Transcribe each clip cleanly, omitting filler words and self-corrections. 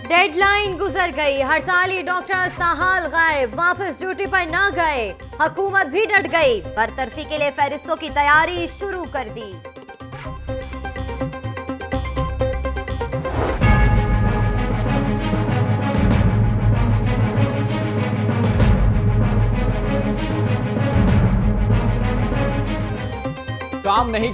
Deadline गुजर गई, हड़ताली डॉक्टर्स ताहाल गायब, वापस ड्यूटी पर ना गए। हुकूमत भी डट गई, बरतरफी के लिए फहरिस्तों की तैयारी शुरू कर दी। काम नहीं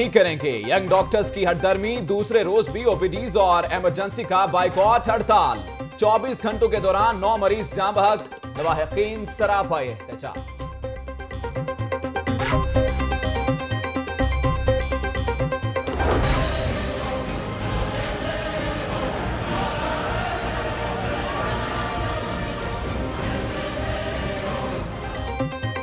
करेंगे। यंग डॉक्टर्स की हड़दर्मी, दूसरे रोज भी ओपीडीज और इमरजेंसी का बाइकॉट हड़ताल। 24 घंटों के दौरान 9 मरीज जाँ बहक, लवाहिकीन सरापाए एहतजाज।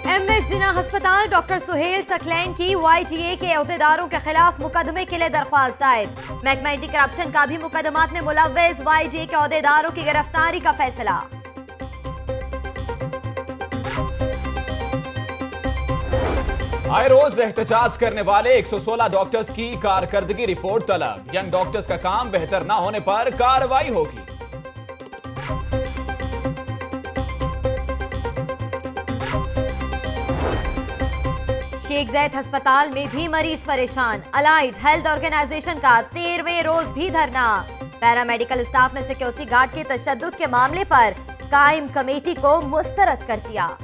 एमएस जिना अस्पताल डॉक्टर सुहेल सकलैन की YGA के अहदेदारों के खिलाफ मुकदमे के लिए दरख्वास्त दायर। महकमा एंटी करप्शन का भी मुकदमात में मुलव्वस YGA के अहदेदारों की गिरफ्तारी का फैसला। आए रोज एहतजाज करने वाले 116 डॉक्टर्स की कारकर्दगी रिपोर्ट तलब। यंग डॉक्टर्स का काम बेहतर ना होने पर कार्रवाई होगी। शेख ज़ैद अस्पताल में भी मरीज परेशान, अलाइड हेल्थ ऑर्गेनाइजेशन का 13वें रोज भी धरना। पैरामेडिकल स्टाफ ने सिक्योरिटी गार्ड के तशद्दुद के मामले पर कायम कमेटी को मुस्तरद कर दिया।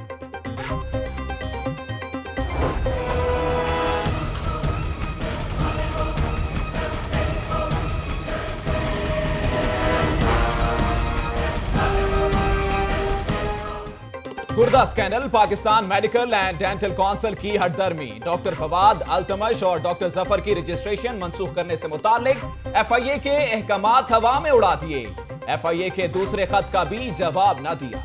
गुर्दा scandal, Pakistan medical and dental council की हड़दर्मी। डॉक्टर फवाद अल्तमश और डॉक्टर जफर की रजिस्ट्रेशन मंसूख करने से मुतालिक FIA के अहकामात हवा में उड़ा दिए। FIA के दूसरे खत का भी जवाब न दिया।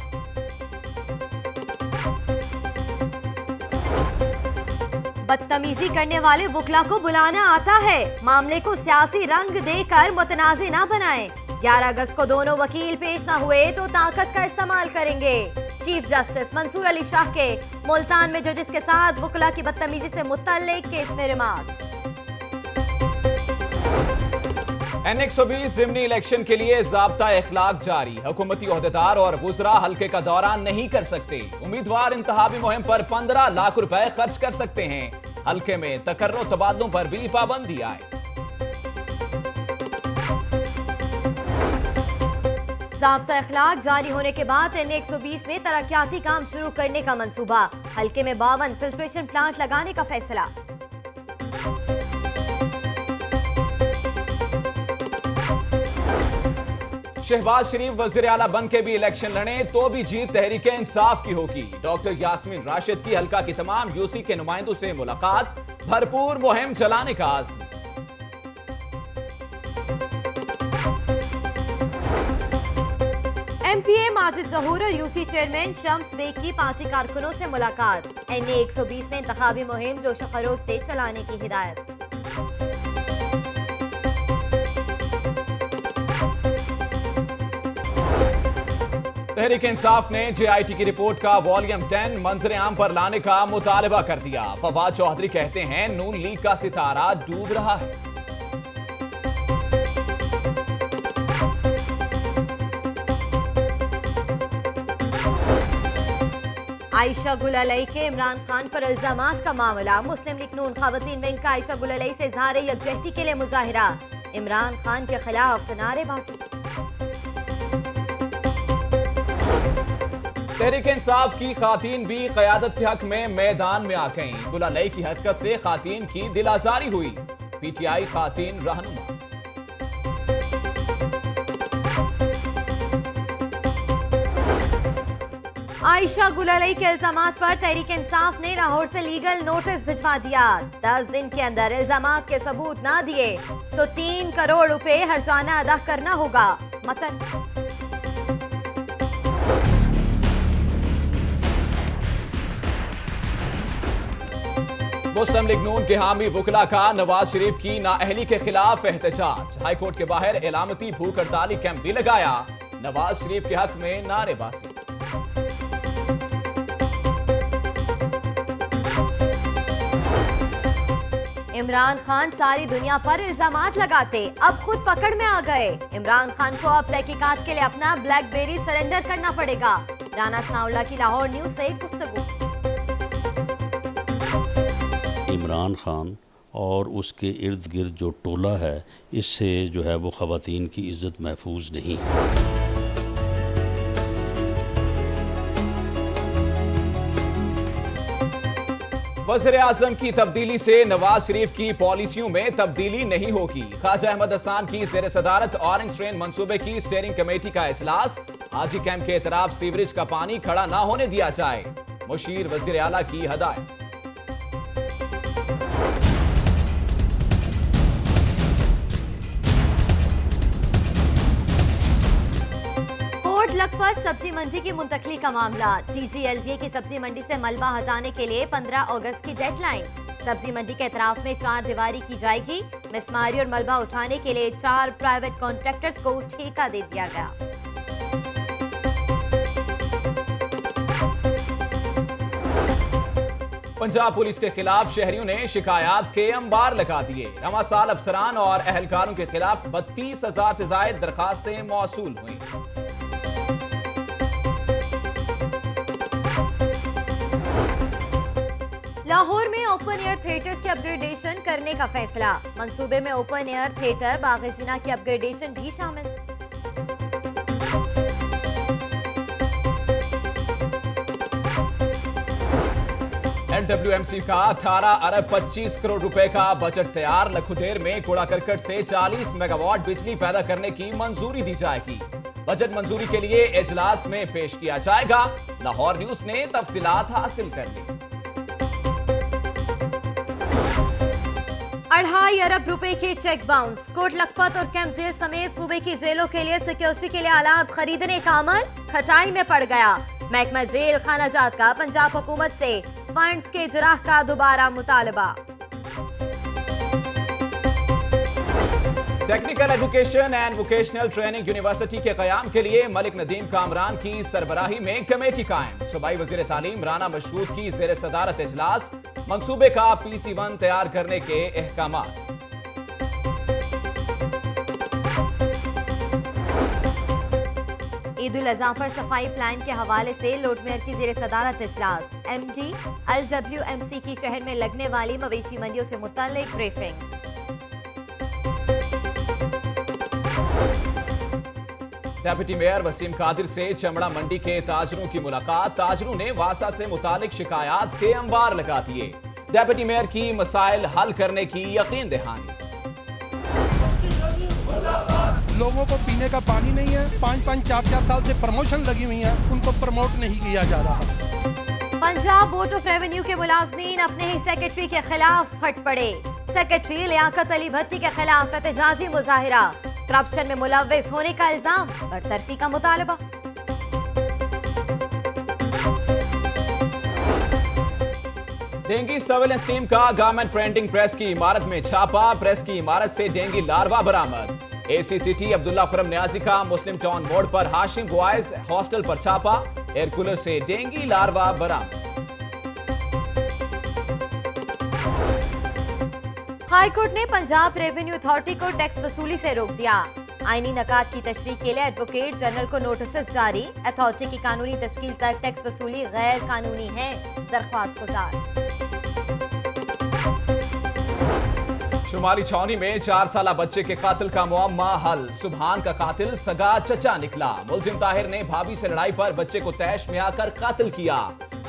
बदतमीजी करने वाले वुकला को बुलाना आता है, मामले को सियासी रंग देकर मुतनाज़े ना बनाएं। 11 अगस्त को दोनों वकील पेश न हुए तो ताकत का इस्तेमाल करेंगे। चीफ जस्टिस मंसूर अली शाह के मुल्तान में जजेस के साथ वुकला की बदतमीजी से मुतल्लिक केस में रिमार्क्स। N120 ज़िमनी इलेक्शन के लिए ज़ाब्ता इखलाक जारी। हुकूमती ओहदेदार और वुज़रा हल्के का दौरा नहीं कर सकते। उम्मीदवार इंतखाबी मुहिम पर 15 लाख रुपए खर्च कर सकते हैं। हल्के में तकर्रो तबादलों पर भी पाबंदी आए। ज़ाब्ता इखलाक जारी होने के बाद N120 में तरक्याती काम शुरू करने का मंसूबा। हल्के में 52 फिल्ट्रेशन प्लांट लगाने का फैसला। शहबाज शरीफ वज़ीर आला बन के भी इलेक्शन लड़े तो भी जीत तहरीक इंसाफ की होगी। डॉक्टर यास्मीन राशिद की हल्का की तमाम यूसी के नुमाइंदों से मुलाकात, भरपूर मुहिम चलाने का आज़म। MPA माजिद ज़हूर और यूसी चेयरमैन शम्स बेग की पार्टी कारकुनों से मुलाकात। N120 में इंतखाबी मुहिम जोश खरोश से चलाने की हिदायत। तहरीक इंसाफ ने JIT की रिपोर्ट का वॉल्यूम 10 मंजर आम पर लाने का मुतालबा कर दिया। फवाद चौधरी कहते हैं नून लीग का सितारा डूब रहा है। आयशा गुल अलई के इमरान खान पर इल्जामात का मामला। मुस्लिम लीग नून खवातीन विंग का आयशा गुल अलई से इज़हार यकजहती के लिए मुजाहिरा। इमरान खान के खिलाफ नारेबाजी। तहरीक इंसाफ की खातीन भी क़यादत के हक में मैदान में आ गईं। गुल अलई की हरकत से खातीन की दिल आज़ारी हुई। PTI खातीन रहनुमा। आयशा गुल अलई के इल्जामात पर तहरीक इंसाफ ने लाहौर से लीगल नोटिस भिजवा दिया। 10 दिन के अंदर इल्जामात के सबूत ना दिए तो 3 करोड़ रुपए हर्जाना अदा करना होगा। मतन मुस्लिम लीग नून के हामी वुकला का नवाज शरीफ की नाअहली के खिलाफ एहतजाज। हाईकोर्ट के बाहर इलामती भूख हड़ताली कैंप भी लगाया। नवाज शरीफ के हक में नारेबाजी। इमरान खान सारी दुनिया पर इल्जामात लगाते अब खुद पकड़ में आ गए। इमरान खान को अब तहकीकात के लिए अपना ब्लैकबेरी सरेंडर करना पड़ेगा। राना सनाउल्लाह की लाहौर न्यूज से गुफ्तगू। इमरान खान और उसके इर्द गिर्द जो टोला है, इससे जो है वो ख़वातीन की इज़्ज़त महफूज नहीं है। वज़ीर-ए-आज़म की तब्दीली से नवाज शरीफ की पॉलिसियों में तब्दीली नहीं होगी। ख्वाजा अहमद हसन की ज़ेर सदारत ऑरेंज ट्रेन मंसूबे की स्टीयरिंग कमेटी का इजलास। हाजी कैंप के इतराफ सीवरेज का पानी खड़ा ना होने दिया जाए, मुशीर वज़ीर आला की हदायत। लखपत सब्जी मंडी की मुंतकली का मामला। TGLDA की सब्जी मंडी से मलबा हटाने के लिए 15 अगस्त की डेडलाइन। सब्जी मंडी के एतराफ में 4 दीवारी की जाएगी। मिसमारी और मलबा उठाने के लिए 4 प्राइवेट कॉन्ट्रैक्टर्स को ठेका दे दिया गया। पंजाब पुलिस के खिलाफ शहरियों ने शिकायत के अंबार लगा दिए। रवा साल अफसरान और अहलकारों के खिलाफ 32,000 से ज्यादा दरखास्तें मौसूल हुई। लाहौर में ओपन एयर थिएटर्स की अपग्रेडेशन करने का फैसला। मंसूबे में ओपन एयर थिएटर बाग़-ए-जिना की अपग्रेडेशन भी शामिल। LWMC का 18 अरब 25 करोड़ रुपए का बजट तैयार। लखुदेर में कूड़ा करकट से 40 मेगावाट बिजली पैदा करने की मंजूरी दी जाएगी। बजट मंजूरी के लिए इजलास में पेश किया जाएगा। लाहौर न्यूज ने तफसीलात हासिल कर ली। 2.5 अरब रुपए के चेक बाउंस। कोट लखपत और कैंप जेल समेत सूबे की जेलों के लिए सिक्योरिटी के लिए आलात खरीदने का अमल खटाई में पड़ गया। महकमा जेल खानाजात का पंजाब हुकूमत से फंड्स के इजराह का दोबारा मुतालबा। Technical education and vocational training university के कयाम के लिए मलिक नदीम कामरान की सरबराही में कमेटी कायम। सूबाई वजीर तालीम राना मशहूद की ज़ेर सदारत इजलास। मंसूबे का PC1 तैयार करने के अहकामात। ईद उल अज़हा पर सफाई प्लान के हवाले से लॉर्ड मेयर की ज़ेर सदारत इजलास। MD LWMC की शहर में लगने वाली मवेशी मंडियों से मुताल्लिक briefing. Deputy mayor Wasim Qadir से चमड़ा मंडी के ताजरों की मुलाकात। ताजरों ने वासा से मुतालिक शिकायत के अंबार लगा दिए। डेप्यूटी मेयर की मसाइल हल करने की यकीन दहानी। लोगों को पीने का पानी नहीं है। 5-5, 4-4 साल से प्रमोशन लगी हुई है, उनको प्रमोट नहीं किया जा रहा। पंजाब बोर्ड ऑफ रेवेन्यू के मुलाजमीन अपने ही सेक्रेटरी के खिलाफ फट पड़े। सेक्रेटरी लियाकत अली भट्टी के खिलाफ एहतजाजी मुजाहिरा। करप्शन में मुलव्विस होने का इल्जाम, बरतरफी का मुतालबा। डेंगी सर्वेलेंस टीम का गवर्नमेंट प्रिंटिंग प्रेस की इमारत में छापा। प्रेस की इमारत से डेंगी लार्वा बरामद। ACCT अब्दुल्ला खुरम न्याजी का मुस्लिम टाउन मोड़ पर हाशिम बॉयज हॉस्टल पर छापा। एयर कूलर से डेंगी लार्वा बरामद। हाई कोर्ट ने पंजाब रेवेन्यू अथॉरिटी को टैक्स वसूली से रोक दिया। आईनी नकात की तशरीह के लिए एडवोकेट जनरल को नोटिस जारी। अथॉरिटी की कानूनी तश्कील तक टैक्स वसूली गैर कानूनी है, दरख्वास्त गुजार। शुमाली छावनी में 4 साला बच्चे के कातिल का मुअम्मा हल। सुबहान का कातिल सगा चचा निकला। मुलजिम ताहिर ने भाभी से लड़ाई पर बच्चे को तैश में आकर कातिल किया।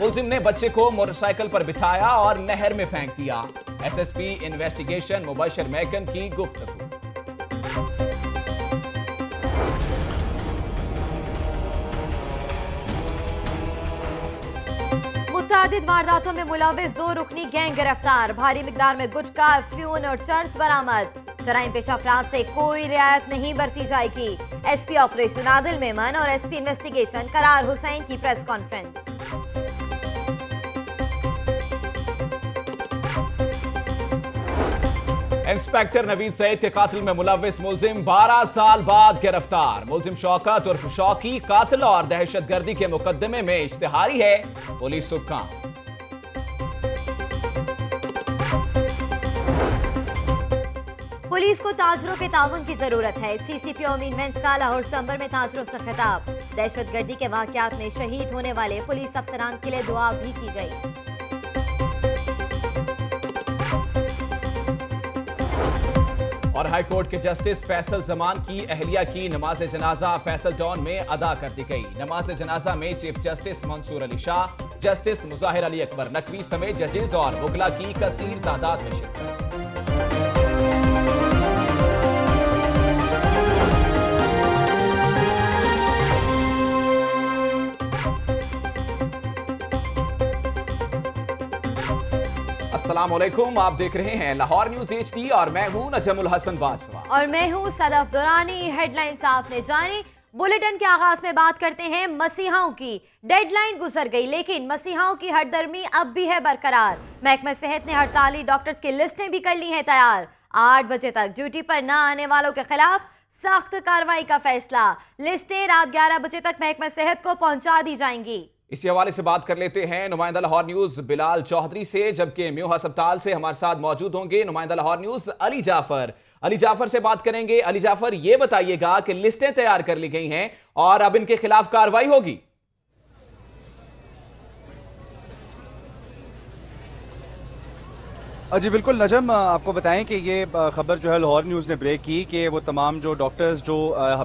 मुलजिम ने बच्चे को मोटरसाइकिल पर बिठाया और नहर में फेंक दिया। SSP इन्वेस्टिगेशन मुबशर महकम की गुफ्तगू। मुतादिद वारदातों में मुलव्विस 2 रुकनी गैंग गिरफ्तार। भारी मिकदार में गुटखा, अफ्यून और चर्स बरामद। जराइम पेशा अफराद से कोई रियायत नहीं बरती जाएगी। SP ऑपरेशन आदिल मेमन और SP इन्वेस्टिगेशन करार हुसैन की press conference. Inspector Naveed Saeed के कातिल में मुलव्विस मुलजिम 12 साल बाद गिरफ्तार। मुलजिम शौकत उर्फ शौकी कातिल और दहशतगर्दी के मुकदमे में इश्तिहारी है। पुलिस सुबह पुलिस को ताजरों के ताउन की जरूरत है। सीसीपी अमीन मेंस का लाहौर चंबर में ताजरों से खिताब। दहशतगर्दी के वाकयात में शहीद होने वाले पुलिस अफसरान के लिए दुआ भी की गई। और हाईकोर्ट के जस्टिस फैसल जमान की अहलिया की नमाज जनाजा फैसल टाउन में अदा कर दी गई। नमाज जनाजा में chief justice Mansoor Ali Shah, justice Mazahar Ali Akbar Naqvi समेत जजेस और वकला की कसीर तादाद में शिरकत। अस्सलाम वालेकुम, आप देख रहे हैं लाहौर न्यूज HD और मैं हूं नजमुल हसन बाजवा और मैं हूं सदफ दुरानी। हेडलाइंस आपने जानी। बुलेटिन के आगाज में बात करते हैं मसीहाओं की। डेडलाइन गुजर गई लेकिन मसीहाओं की हरदर्मी अब भी है बरकरार। महकमा सेहत ने हड़ताली डॉक्टर्स की लिस्टें भी कर ली हैं तैयार। 8 बजे तक ड्यूटी पर न आने वालों के खिलाफ सख्त कार्रवाई का फैसला। लिस्टें रात 11 बजे तक महकमा सेहत को पहुंचा दी जाएंगी। इसी हवाले से बात कर लेते हैं नुमाइंदा लाहौर न्यूज बिलाल चौधरी से, जबकि म्यूह अस्पताल से हमारे साथ मौजूद होंगे नुमाइंदा लाहौर न्यूज अली जाफर। अली जाफर से बात करेंगे। अली जाफर, ये बताइएगा कि लिस्टें तैयार कर ली गई हैं और अब इनके खिलाफ कार्रवाई होगी? जी बिल्कुल नजम, आपको बताएं कि ये खबर जो है लाहौर न्यूज़ ने ब्रेक की कि वो तमाम जो डॉक्टर्स जो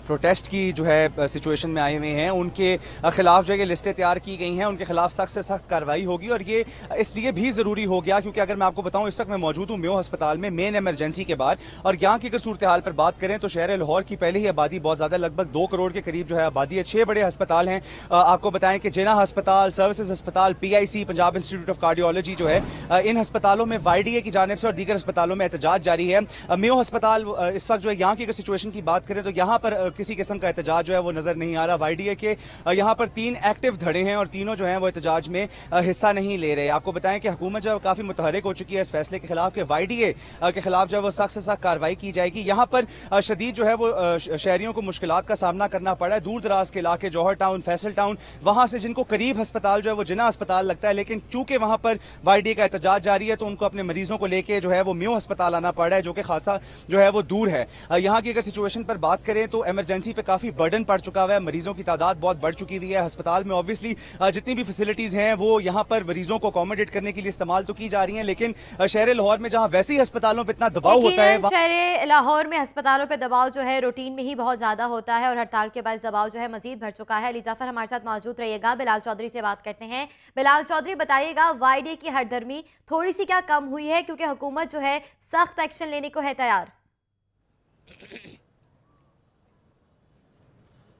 प्रोटेस्ट की जो है सिचुएशन में आए हुए हैं उनके खिलाफ जो है लिस्टें तैयार की गई हैं। उनके खिलाफ सख्त से सख्त कार्रवाई होगी और ये इसलिए भी ज़रूरी हो गया क्योंकि अगर मैं आपको बताऊं इस वक्त मैं मौजूद हूँ म्यूह अस्पताल में मेन एमरजेंसी के बाद, और यहाँ की अगर सूरत हाल पर बात करें तो शहर लाहौर की पहले ही आबादी बहुत ज़्यादा, लगभग 2 करोड़ के करीब जो है आबादी है। 6 बड़े अस्पताल हैं। आपको बताएं कि जिना अस्पताल, सर्विसेज अस्पताल, PIC Punjab institute of cardiology जो है इन अस्पतालों में YDA की जानिब से और दीगर अस्पतालों में एहतजाज जारी है। म्यूह अस्पताल इस वक्त जो है यहाँ की अगर सिचुएशन की बात करें तो यहाँ पर किसी किस्म का एहतजाज जो है वो नजर नहीं आ रहा। YDA के यहाँ पर 3 एक्टिव धड़े हैं और तीनों जो हैं वो एहतजाज में हिस्सा नहीं ले रहे। आपको बताएं कि हुकूमत जो है काफी मुतहरिक हो चुकी है इस फैसले के खिलाफ कि YDA के खिलाफ जो है वो सख्त से सख्त कार्रवाई की जाएगी। यहाँ पर शदीद जो है वो शहरियों को मुश्किलात का सामना करना पड़ा है। दूर दराज के इलाके, जौहर टाउन, फैसल टाउन, वहां से जिनको करीब अस्पताल जो है वो जिना अस्पताल लगता है, लेकिन चूंकि वहां पर YDA का एहतजाज जारी है तो उनको अपने मरीजों को लेके जो है वो म्यूह अस्पताल आना पड़ रहा है जो कि खासा जो है वो दूर है। यहाँ की अगर सिचुएशन पर बात करें तो इमरजेंसी पे काफी बर्डन पड़ चुका हुआ है। मरीजों की तादाद बहुत बढ़ चुकी हुई है। अस्पताल में ऑब्वियसली जितनी भी फैसिलिटीज हैं वो यहाँ पर मरीजों को अकोमोडेट करने के लिए इस्तेमाल तो की जा रही हैं, लेकिन शहर लाहौर में जहां वैसे ही अस्पतालों पर इतना दबाव होता है, शहर लाहौर में अस्पतालों पर दबाव जो है रूटीन में ही बहुत ज्यादा होता है और हड़ताल के बाद दबाव जो है मजीद बढ़ चुका है। अली जाफर हमारे साथ मौजूद रहिएगा। बिलाल चौधरी से बात करते हैं। बिलाल चौधरी, बताइएगा YDA की हरदर्मी थोड़ी सी क्या कम हुई है क्योंकि हुकूमत जो है सख्त एक्शन लेने को है तैयार?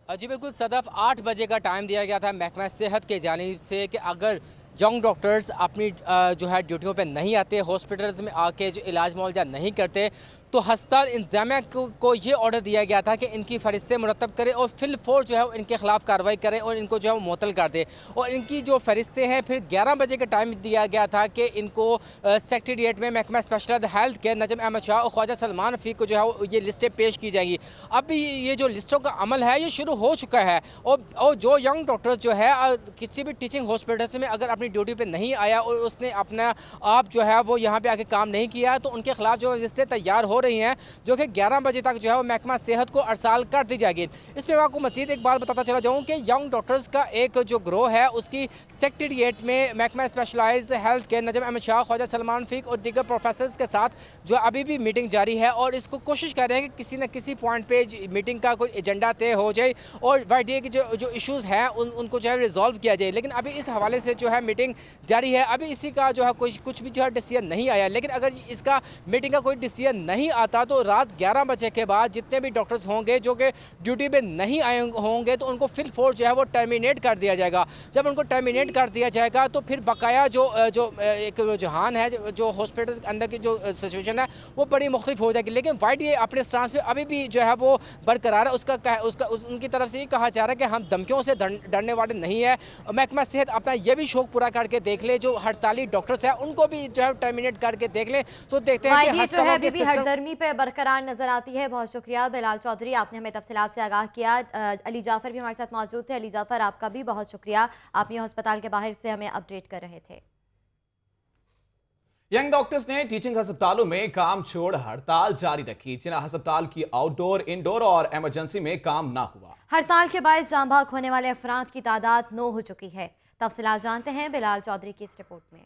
जी बिल्कुल सदफ, 8 बजे का टाइम दिया गया था महकमा सेहत के जानिब से कि अगर यंग डॉक्टर्स अपनी जो है ड्यूटियों पे नहीं आते, हॉस्पिटल्स में आके जो इलाज मुआवजा नहीं करते, तो हस्पताल इंतजामिया को ये ऑर्डर दिया गया था कि इनकी फरिस्तें मुरतब करें और फिल फोर जो है इनके खिलाफ कार्रवाई करें और इनको जो है मुअत्तल कर दे। और इनकी जो फरिस्तें हैं फिर 11 बजे का टाइम दिया गया था कि इनको सेक्रेटेरिएट में महकमा स्पेशल हेल्थ के नजम अहमद शाह और ख्वाजा सलमान रफ़ीक को जो है ये लिस्टें पेश की जाएंगी। अब ये जो लिस्टों का अमल है ये शुरू हो चुका है और जो यंग डॉक्टर्स जो है किसी भी टीचिंग हॉस्पिटल्स में अगर अपनी ड्यूटी पर नहीं आया और उसने अपना आप जो है वो यहाँ पर आके काम नहीं किया तो उनके खिलाफ जो लिस्टें तैयार हो रही हैं जो कि 11 बजे तक जो है वो महकमा सेहत को अरसाल कर दी जाएगी। इसमें मैं आपको मजीद एक बात बताता चला जाऊँ कि यंग डॉक्टर्स का एक जो ग्रोह है उसकी सेक्रेटेरिएट में महकमा स्पेशलाइज्ड हेल्थ के नजम अहमद शाह, ख्वाजा सलमान रफ़ीक और दीगर प्रोफेसर्स के साथ जो अभी भी मीटिंग जारी है और इसको कोशिश कर रहे हैं कि किसी न किसी पॉइंट पे मीटिंग का कोई एजेंडा तय हो जाए और YDA के जो इशूज़ हैं उनको जो है रिजॉल्व किया जाए। लेकिन अभी इस हवाले से जो है मीटिंग जारी है। अभी इसी का जो है कुछ भी जो है डिसीजन नहीं आया, लेकिन अगर इसका मीटिंग का कोई डिसीजन नहीं आता तो रात 11 बजे के बाद जितने भी डॉक्टर्स होंगे जो कि ड्यूटी पे नहीं आए होंगे तो उनको फिल फोर्स जो है वो टर्मिनेट कर दिया जाएगा। जब उनको टर्मिनेट कर दिया जाएगा तो फिर बकाया जो एक जहान है जो हॉस्पिटल के अंदर की जो सिचुएशन है वो बड़ी मुख्तलिफ हो जाएगी। लेकिन YDA अपने स्टांस पे अभी भी जो है वो बरकरार है। उनकी तरफ से ये कहा जा रहा है कि हम धमकियों से डरने वाले नहीं है। महकमा सेहत अपना ये भी शौक पूरा करके देख ले, जो हड़ताली डॉक्टर्स हैं उनको भी जो है टर्मिनेट करके देख ले तो देखते हैं कि जो है अभी भी हरदर्मी पे बरकरार नजर आती है। बहुत शुक्रिया बिलाल चौधरी, आपने हमें तफसीलात से आगाह किया। अली जाफर भी हमारे साथ मौजूद थे। अली जाफर, आपका भी बहुत शुक्रिया, आप ये अस्पताल के बाहर से हमें अपडेट कर रहे थे। यंग डॉक्टर्स ने टीचिंग अस्पतालों में काम छोड़ हड़ताल जारी रखी। जिला अस्पताल की आउटडोर, इंडोर और इमरजेंसी में काम ना हुआ। हड़ताल के बायस जान भाग होने वाले अफराद की तादाद 9 हो चुकी है। तफसीलात जानते हैं बिलाल चौधरी की इस रिपोर्ट में।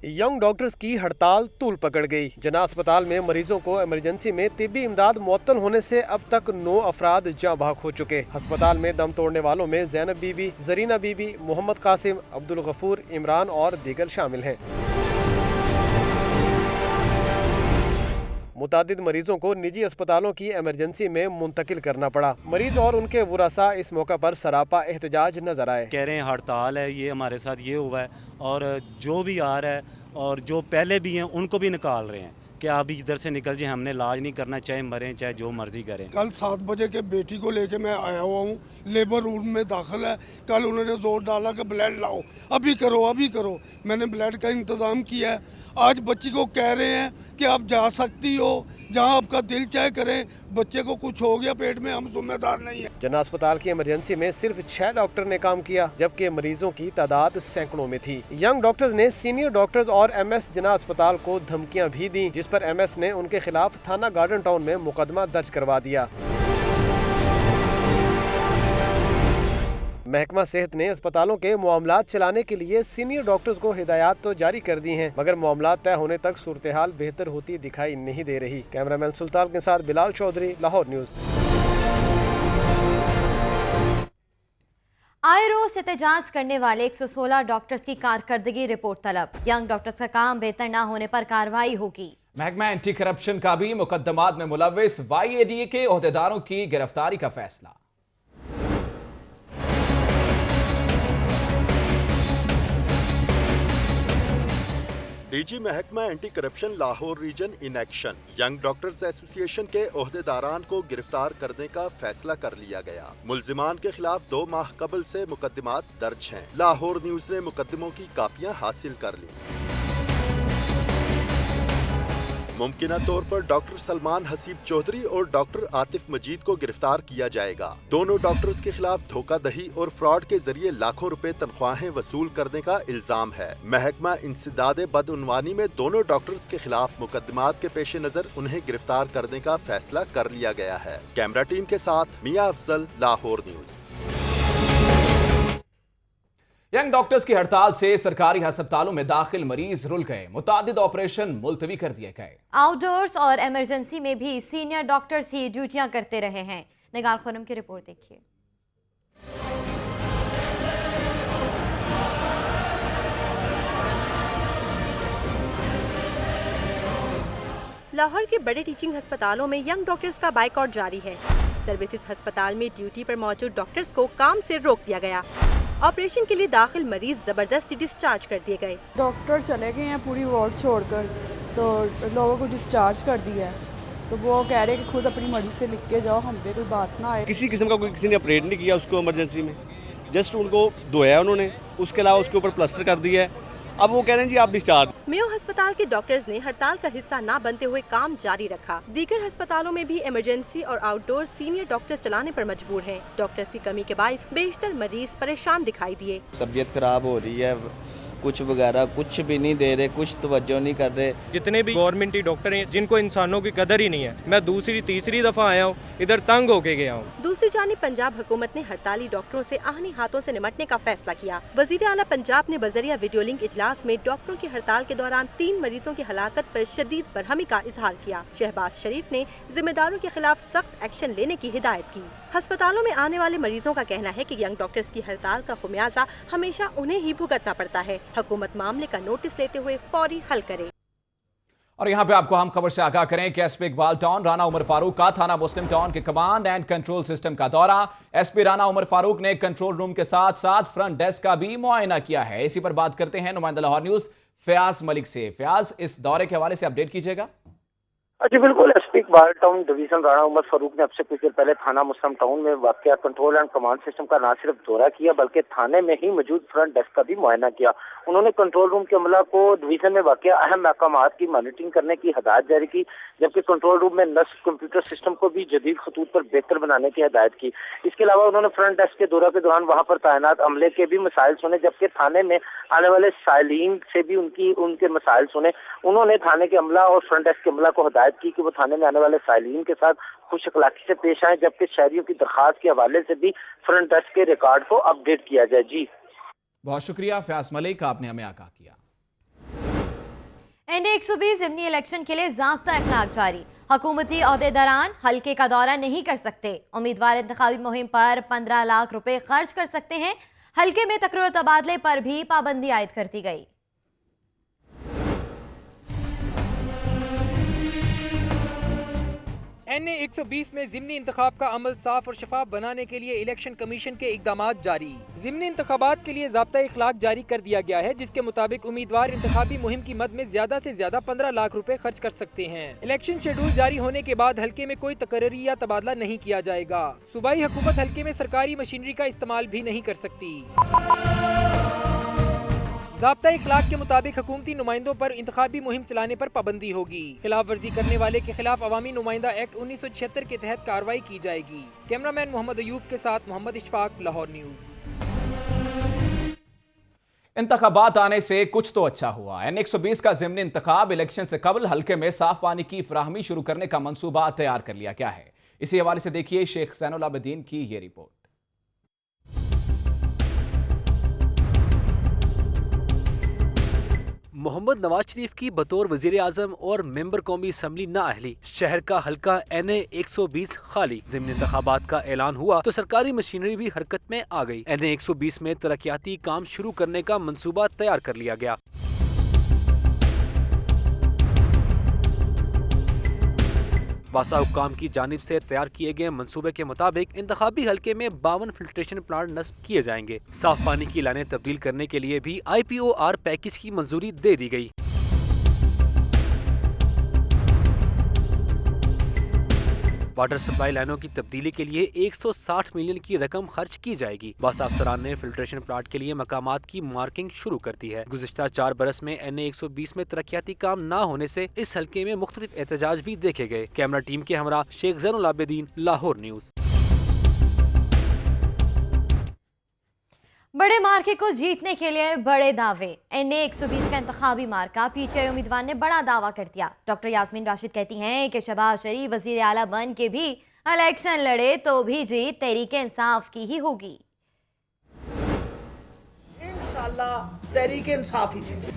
यंग डॉक्टर्स की हड़ताल तूल पकड़ गई। जना अस्पताल में मरीजों को इमरजेंसी में तिब्बी इमदाद मुअत्तल होने से अब तक 9 अफराद जाँ भाग हो चुके। अस्पताल में दम तोड़ने वालों में ज़ैनब बीबी, जरीना बीबी, मोहम्मद कासिम, अब्दुल गफूर, इमरान और दीगर शामिल हैं। मुतादिद मरीजों को निजी अस्पतालों की इमरजेंसी में मुंतकिल करना पड़ा। मरीज और उनके वरासा इस मौका पर सरापा एहतजाज नजर आए। कह रहे हैं हड़ताल है, ये हमारे साथ ये हुआ है और जो भी आ रहा है और जो पहले भी हैं उनको भी निकाल रहे हैं कि आप इधर से निकल जाए, हमने इलाज नहीं करना, चाहे मरें चाहे जो मर्जी करें। कल 7 बजे के बेटी को लेके मैं आया हुआ हूँ, लेबर रूम में दाखिल है। कल उन्होंने जोर डाला कि ब्लड लाओ, अभी करो अभी करो। मैंने ब्लड का इंतज़ाम किया है। आज बच्ची को कह रहे हैं कि आप जा सकती हो, जहां आपका दिल चाहे करें। बच्चे को कुछ हो गया पेट में, हम जिम्मेदार नहीं है। जना अस्पताल की इमरजेंसी में सिर्फ 6 डॉक्टर ने काम किया, जबकि मरीजों की तादाद सैकड़ों में थी। यंग डॉक्टर्स ने सीनियर डॉक्टर्स और MS जना अस्पताल को धमकियां भी दी, जिस पर MS ने उनके खिलाफ थाना गार्डन टाउन में मुकदमा दर्ज करवा दिया। महकमा सेहत ने अस्पतालों के मामलात चलाने के लिए सीनियर डॉक्टर्स को हिदायत तो जारी कर दी हैं, मगर मामलात तय होने तक सूरत हाल बेहतर होती दिखाई नहीं दे रही। कैमरामैन सुल्तान के साथ बिलाल चौधरी, लाहौर न्यूज़। आए रोज एहतजाज करने वाले 116 डॉक्टर्स की कारकर्दगी रिपोर्ट तलब। यंग डॉक्टर्स का काम बेहतर न होने पर कार्रवाई होगी। महकमा एंटी करप्शन का भी मुकदमात में मुलव्विस YADA के ओहदेदारों की गिरफ्तारी का फैसला। DG महकमा anti corruption Lahore region in action. Young doctors association के ओहदेदारान को गिरफ्तार करने का फैसला कर लिया गया। मुल्जिमान के खिलाफ 2 माह कबल से मुकदमात दर्ज हैं। लाहौर न्यूज़ ने मुकदमों की कापियां हासिल कर ली। मुमकिना तौर पर डॉक्टर सलमान हसीब चौधरी और डॉक्टर आतिफ मजीद को गिरफ्तार किया जाएगा। दोनों डॉक्टर्स के खिलाफ धोखाधड़ी और फ्रॉड के जरिए लाखों रुपए तनख्वाहें वसूल करने का इल्जाम है। महकमा इंसदाद बदउनवानी में दोनों डॉक्टर्स के खिलाफ मुकदमात के पेश नजर उन्हें गिरफ्तार करने का फैसला कर लिया गया है। कैमरा टीम के साथ Mian Afzal, Lahore news. Young doctors की हड़ताल से सरकारी अस्पतालों में दाखिल मरीज रुल गए। मुतादिद ऑपरेशन मुलतवी कर दिए गए। आउटडोर्स और इमरजेंसी में भी सीनियर डॉक्टर्स ही ड्यूटियां करते रहे हैं। निगार खुनम की रिपोर्ट देखिए। लाहौर के बड़े टीचिंग अस्पतालों में यंग डॉक्टर्स का बाइकआउट जारी है। सर्विसेज अस्पताल में ड्यूटी पर मौजूद डॉक्टर्स को काम से रोक दिया गया। ऑपरेशन के लिए दाखिल मरीज जबरदस्ती डिस्चार्ज कर दिए गए। डॉक्टर चले गए हैं पूरी वार्ड छोड़कर, तो लोगों को डिस्चार्ज कर दिया है। तो वो कह रहे हैं कि खुद अपनी मर्जी से लिख के जाओ, हम पे कोई बात ना आए। किसी किस्म का कोई किसी ने ऑपरेट नहीं किया उसको इमरजेंसी में, जस्ट उनको धोया उन्होंने, उसके अलावा उसके ऊपर प्लास्टर कर दिया है। अब वो कह रहे हैं जी आप डिस्चार्ज। मेयो अस्पताल के डॉक्टर्स ने हड़ताल का हिस्सा ना बनते हुए काम जारी रखा। दीगर अस्पतालों में भी इमरजेंसी और आउटडोर सीनियर डॉक्टर्स चलाने पर मजबूर हैं। डॉक्टर्स की कमी के बायस बेशतर मरीज परेशान दिखाई दिए। तबीयत खराब हो रही है, कुछ वगैरह कुछ भी नहीं दे रहे, कुछ तवज्जो नहीं कर रहे। जितने भी गवर्नमेंटी डॉक्टर हैं जिनको इंसानों की कदर ही नहीं है, मैं दूसरी तीसरी दफा आया हूँ, इधर तंग होके गया हूँ। दूसरी जानिब पंजाब हुकूमत ने हड़ताली डॉक्टरों से आहनी हाथों से निमटने का फैसला किया। वजीर आला पंजाब ने बजरिया वीडियो लिंक इजलास में डॉक्टरों की हड़ताल के दौरान 3 मरीजों की हलाकत पर शदीद बरहमी का इजहार किया। शहबाज शरीफ ने जिम्मेदारों के खिलाफ सख्त एक्शन लेने की हिदायत की। अस्पतालों में आने वाले मरीजों का कहना है कि यंग डॉक्टर्स की हड़ताल का खुमियाजा हमेशा उन्हें ही भुगतना पड़ता है। हुकूमत मामले का नोटिस लेते हुए फौरी हल करे। और यहाँ पे आपको हम खबर से आगाह करें कि एसपी इकबाल टाउन राना उमर फारूक का थाना मुस्लिम टाउन के कमांड एंड कंट्रोल सिस्टम का दौरा। एसपी राना उमर फारूक ने कंट्रोल रूम के साथ साथ फ्रंट डेस्क का भी मुआयना किया है। इसी पर बात करते हैं नुमाइंदा लाहौर न्यूज़ फयाज मलिक से। फयाज, इस दौरे के हवाले से अपडेट कीजिएगा। जी बिल्कुल, स्पीक बाहर टाउन डिवीजन राणा उमर फारूक ने अब से कुछ देर पहले थाना मुस्लिम टाउन में वाकया कंट्रोल एंड कमांड सिस्टम का न सिर्फ दौरा किया बल्कि थाने में ही मौजूद फ्रंट डेस्क का भी मुआयना किया। उन्होंने कंट्रोल रूम के अमला को डिवीजन में वाकया अहम मकामात की मॉनिटरिंग करने की हदायत जारी की, जबकि कंट्रोल रूम में नस्ब कंप्यूटर सिस्टम को भी जदीद खतूत पर बेहतर बनाने की हदायत की। इसके अलावा उन्होंने फ्रंट डेस्क के दौरा के दौरान वहां पर तैनात अमले के भी मसाइल सुने, जबकि थाने में आने वाले साइलिन से भी उनके मसाइल सुने। उन्होंने थाने के अमला और फ्रंट डेस्क के अमला को हदायत की कि वो थाने में आने वाले साइलिन के साथ खुश अखलाकी से पेश आए, जबकि शहरियों की दरखास्त के हवाले से भी फ्रंट डेस्क के रिकॉर्ड को अपडेट किया जाए। जी बहुत शुक्रिया फयाज मलिक, आपने हमें आगाह किया। NA 120 ज़िमनी इलेक्शन के लिए ज़ाब्ता इखलाक जारी। हुकूमती ओहदेदारान हल्के का दौरा नहीं कर सकते। उम्मीदवार इंतखाबी मुहिम पर 15 लाख रुपए खर्च कर सकते हैं। हल्के में तकरीर तबादले पर भी पाबंदी आयद कर दी गई। NA 120 में ज़िमनी इंतखाब का अमल साफ और शफाफ बनाने के लिए इलेक्शन कमीशन के इक़दामात जारी। ज़िमनी इंतखाबात के लिए ज़ाब्ता इखलाक जारी कर दिया गया है, जिसके मुताबिक उम्मीदवार इंतखाबी मुहिम की मद में ज्यादा से ज्यादा 15 लाख रुपए खर्च कर सकते हैं। इलेक्शन शेड्यूल जारी होने के बाद हल्के में कोई तकर्री या तबादला नहीं किया जाएगा। सूबाई हुकूमत हल्के में सरकारी मशीनरी का इस्तेमाल भी नहीं कर सकती। ज़ाब्ता इखलाक के मुताबिक हुकूमती नुमाइंदों पर इंतखाबी मुहिम चलाने पर पाबंदी होगी। खिलाफ वर्जी करने वाले के खिलाफ अवामी नुमाइंदा एक्ट 1976 के तहत कार्रवाई की जाएगी। कैमरामैन मोहम्मद अयूब के साथ मोहम्मद इशफाक, लाहौर न्यूज़। इंतखाबात आने से कुछ तो अच्छा हुआ। NA 120 का ज़िमनी इंतखाब इलेक्शन से कबल हल्के में साफ पानी की फराहमी शुरू करने का मंसूबा तैयार कर लिया गया है। इसी हवाले से देखिए शेख ज़ैनुल आबिदीन की ये रिपोर्ट। मोहम्मद नवाज शरीफ की बतौर वजीर आजम और मेंबर कौमी असम्बली नाअहली, शहर का हल्का NA 120 खाली। ज़िमनी इंतखाबात का ऐलान हुआ तो सरकारी मशीनरी भी हरकत में आ गई। NA 120 में तरक्याती काम शुरू करने का मंसूबा तैयार कर लिया गया। वासा हुक्काम की जानिब से तैयार किए गए मंसूबे के मुताबिक इंतखाबी हल्के में 52 फिल्ट्रेशन प्लांट नस्ब किए जाएंगे। साफ पानी की लाइनें तब्दील करने के लिए भी IPOR पैकेज की मंजूरी दे दी गई। वाटर सप्लाई लाइनों की तब्दीली के लिए 160 मिलियन की रकम खर्च की जाएगी। वासा अफसरान ने फिल्ट्रेशन प्लांट के लिए मकामात की मार्किंग शुरू कर दी है। गुज़िश्ता 4 बरस में NA 120 में तरक्याती काम न होने से इस हल्के में मुख्तलिफ एहतजाज भी देखे गए। कैमरा टीम के हमरा शेख ज़ैनुल आबिदीन, लाहौर न्यूज़। बड़े मार्के को जीतने के लिए बड़े दावे। NA 120 का इंतखाबी मार्का PTI उम्मीदवार ने बड़ा दावा कर दिया। डॉक्टर यास्मीन राशिद कहती हैं कि शहबाज शरीफ वजीर आला बन के भी इलेक्शन लड़े तो भी जीत तहरीके इंसाफ की ही होगी। इंशाल्लाह तहरीके इंसाफ ही जीते।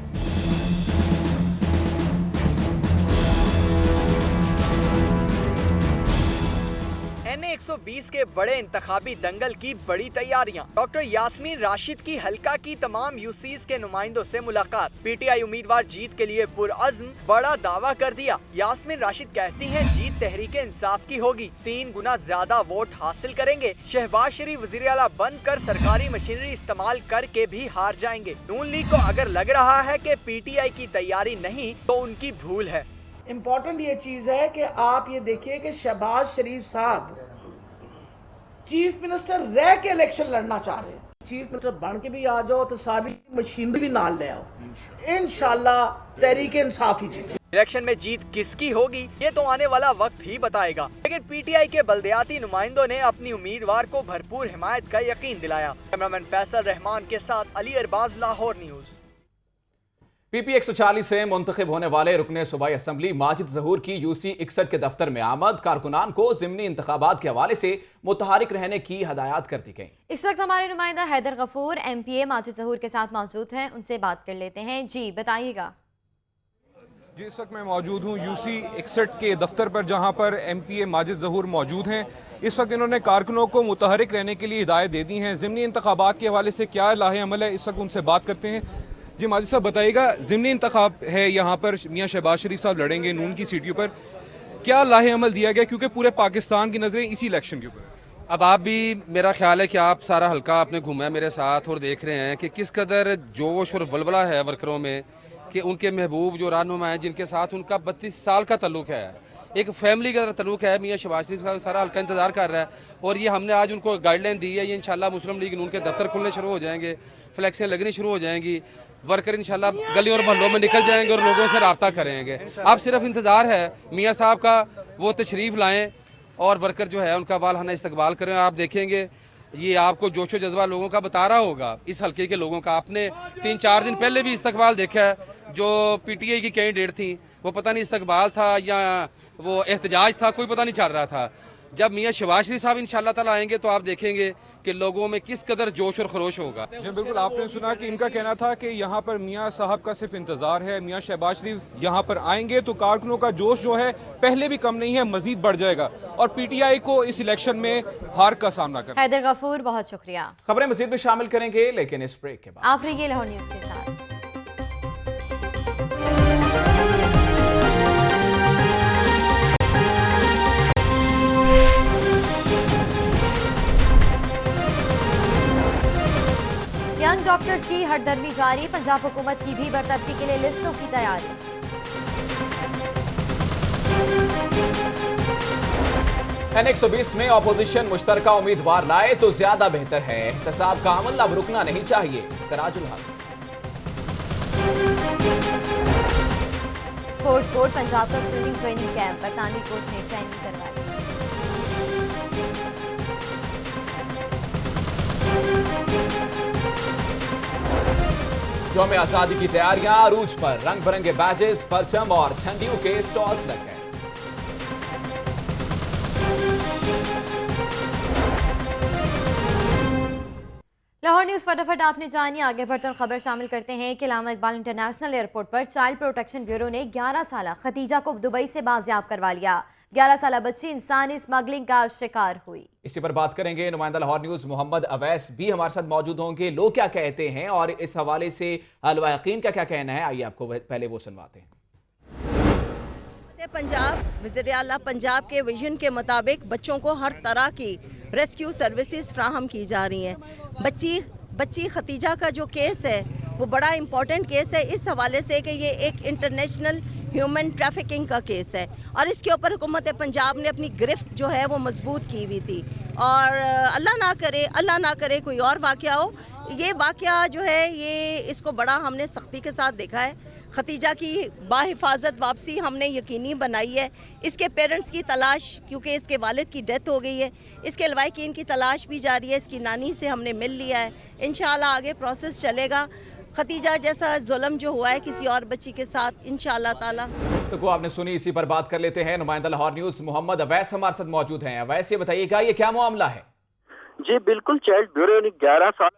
NA 120 के बड़े इंतखाबी दंगल की बड़ी तैयारियां। डॉक्टर यास्मीन राशिद की हल्का की तमाम यूसीज के नुमाइंदों से मुलाकात। PTI उम्मीदवार जीत के लिए पुरअज़्म, बड़ा दावा कर दिया। यास्मीन राशिद कहती हैं जीत तहरीके इंसाफ की होगी, 3 गुना ज्यादा वोट हासिल करेंगे। शहबाज शरीफ वज़ीर आला बनकर सरकारी मशीनरी इस्तेमाल करके भी हार जाएंगे। नून लीग को अगर लग रहा है कि PTI की तैयारी नहीं तो उनकी भूल है। इम्पोर्टेंट ये चीज है कि आप ये देखिए कि शहबाज शरीफ साहब चीफ मिनिस्टर रह के इलेक्शन लड़ना चाह रहे हैं। चीफ मिनिस्टर बन के भी आ जाओ तो सारी मशीनरी भी नाल ले आओ। इंशाल्लाह तहरीके इंसाफ ही जीते। इलेक्शन में जीत किसकी होगी ये तो आने वाला वक्त ही बताएगा, लेकिन PTI के बल्दियाती नुमाइंदों ने अपनी उम्मीदवार को भरपूर हिमायत का यकीन दिलाया। कैमरामैन फैसल रहमान के साथ अली अरबाज, लाहौर न्यूज़। PP 140 से मुंतखब होने वाले रुकने सूबाई असम्बली माजिद ज़हूर की UC 61 के दफ्तर में आमद। कारकुनान को ज़िमनी इंतखाबात के हवाले से मुतहरिक रहने की हदायत कर दी गई। इस वक्त हमारे नुमाइंदा हैदर गफूर MPA माजिद ज़हूर के साथ मौजूद हैं, उनसे बात कर लेते हैं। जी बताइएगा। जी इस वक्त मैं मौजूद हूँ UC 61 के दफ्तर पर, जहाँ पर MPA माजिद ज़हूर मौजूद हैं। इस वक्त इन्होंने कारकुनों को मुतहरिक रहने के लिए हिदायत दे दी हैं। ज़िमनी इंतखाबात के हवाले से क्या लाहे अमल है, इस वक्त उनसे बात करते हैं। जी माजिद साहब बताइएगा, ज़िमनी इंतखाब है, यहाँ पर मियाँ शहबाज शरीफ साहब लड़ेंगे नून की सीटों पर, क्या लाहे अमल दिया गया, क्योंकि पूरे पाकिस्तान की नज़रें इसी इलेक्शन के ऊपर। अब आप भी, मेरा ख्याल है कि आप सारा हल्का आपने घूमा है मेरे साथ और देख रहे हैं कि किस कदर जोश और वलवला है वर्करों में, कि उनके महबूब जो रहनुमा हैं जिनके साथ उनका 32 साल का तल्लुक है, एक फैमिली का तल्लुक है। मियाँ शहबाज शरीफ का सारा हल्का इंतजार कर रहा है और ये हमने आज उनको गाइडलाइन दी है। ये इंशाल्लाह मुस्लिम लीग नून के दफ्तर खुलने शुरू हो जाएंगे, फ्लैक्सें लगनी शुरू हो जाएंगी, वर्कर इंशाल्लाह गली और मोहल्लों में निकल जाएंगे और लोगों से रब्ता करेंगे। अब सिर्फ इंतज़ार है मियाँ साहब का, वो तशरीफ़ लाएँ और वर्कर जो है उनका वालहाना इस्तकबाल करें। आप देखेंगे ये आपको जोशो जज्बा लोगों का बता रहा होगा, इस हल्के के लोगों का। आपने 3-4 दिन पहले भी इस्तकबाल देखा है, जो PTI की कैंडिडेट थी वो पता नहीं इस्तकबाल था या वो एहतजाज था, कोई पता नहीं चल रहा था। जब मियाँ शहबाज शरीफ साहब इंशाल्लाह ताला आएंगे तो आप देखेंगे कि लोगों में किस कदर जोश और खरोश होगा। जी बिल्कुल, आपने सुना कि इनका कहना था कि यहाँ पर मियाँ साहब का सिर्फ इंतजार है, मियाँ शहबाज शरीफ यहाँ पर आएंगे तो कारकुनों का जोश जो है पहले भी कम नहीं है, मजीद बढ़ जाएगा और PTI को इस इलेक्शन में हार का सामना करना। हैदर गफूर, बहुत शुक्रिया। खबरें मजीद में शामिल करेंगे लेकिन इस ब्रेक के बाद। आप रहिए लाहौर न्यूज के साथ। यंग डॉक्टर्स की हड़दर्मी जारी, पंजाब हुकूमत की भी बरतरफी के लिए लिस्टों की तैयारी। N120 में ऑपोजिशन मुश्तरका उम्मीदवार लाए तो ज्यादा बेहतर है, एहतसाब का अमल अब रुकना नहीं चाहिए। सराजुल हक। स्पोर्ट्स बोर्ड पंजाब का स्विमिंग ट्रेनिंग कैंप, बरतानवी कोच ने ट्रेनिंग करवाई। यौम आजादी की तैयारियां अरूज पर, रंग बिरंगे बैजेस, परचम और झंडियों के स्टॉल्स लग गए। लाहौर न्यूज फटाफट आपने जानी। आगे बढ़कर खबर शामिल करते हैं कि अल्लामा इकबाल इंटरनेशनल एयरपोर्ट पर चाइल्ड प्रोटेक्शन ब्यूरो ने 11 साल खतीजा को दुबई से बाजियाब करवा लिया। 11 साल बच्ची इंसानी स्मगलिंग का शिकार हुई। इसी पर बात करेंगे, नुमाइंदा लाहौर न्यूज मोहम्मद अवैस भी हमारे साथ मौजूद होंगे। लोग क्या कहते हैं और इस हवाले से अलवायकीन का क्या कहना है, आइए आपको पहले वो सुनवाते हैं। पंजाब वज़ीर आला पंजाब के विजन के मुताबिक बच्चों को हर तरह की रेस्क्यू सर्विसेज फ्राहम की जा रही हैं। बच्ची खतीजा का जो केस है वो बड़ा इम्पोर्टेंट केस है इस हवाले से कि ये एक इंटरनेशनल ह्यूमन ट्रैफिकिंग का केस है और इसके ऊपर हुकूमत पंजाब ने अपनी गिरफ्त जो है वो मजबूत की हुई थी। और अल्लाह ना करे कोई और वाक़या हो। ये वाक़या जो है ये इसको बड़ा हमने सख्ती के साथ देखा है। खतीजा की बाहिफाजत वापसी हमने यकीनी बनाई है। इसके पेरेंट्स की तलाश, क्योंकि इसके वालिद की डेथ हो गई है, इसके लवाकिन की तलाश भी जारी है। इसकी नानी से हमने मिल लिया है, इंशाल्लाह आगे प्रोसेस चलेगा। खतीजा जैसा जुल्म जो हुआ है किसी और बच्ची के साथ, इंशाल्लाह ताला। तो को आपने सुनी, इसी पर बात कर लेते हैं। नुमाइंदा लाहौर न्यूज मोहम्मद अवैस हमारे साथ मौजूद हैं। अवैस, ये बताइएगा ये क्या मामला है? जी बिल्कुल, चाइल्ड ब्यूरो ने 11 साल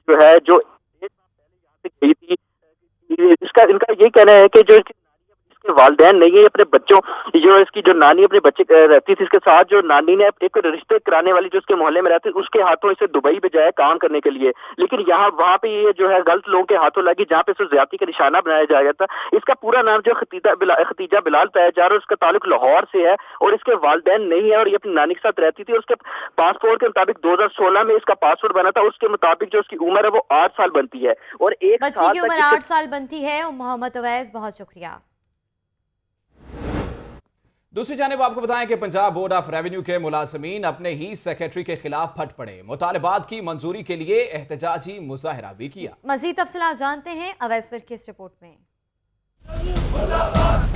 जो है जो गई थी, इनका ये कहना है कि जो इसके वालिदैन नहीं है, अपने बच्चों जो इसकी जो नानी अपने बच्चे रहती थी, इसके साथ जो नानी ने एक रिश्ते कराने वाली जो उसके मोहल्ले में रहती थी उसके हाथों इसे दुबई भेजाया काम करने के लिए। लेकिन वहाँ पे ये जो है गलत लोगों के हाथों लगी, जहाँ पे इसे ज्यादती का निशाना बनाया जा गया था। इसका पूरा नाम जो खतीजा बिलाल पाया जा रहा है, उसका ताल्लुक लाहौर से है और इसके वालिदैन नहीं है और ये अपनी नानी के साथ रहती थी। और उसके पासपोर्ट के मुताबिक 2016 में इसका पासपोर्ट बना था, उसके मुताबिक जो उसकी उम्र है वो 8 साल बनती है और एक बच्ची की उम्र 8 साल बनती है। मोहम्मद अवैस, बहुत शुक्रिया। दूसरी जानिब आपको बताएं कि पंजाब बोर्ड ऑफ रेवेन्यू के मुलाजमीन अपने ही सेक्रेटरी के खिलाफ फट पड़े। मुतालबात की मंजूरी के लिए एहतजाजी मुजाहरा भी किया। मजीद तफसीलात जानते हैं अवैस फिर की इस रिपोर्ट में।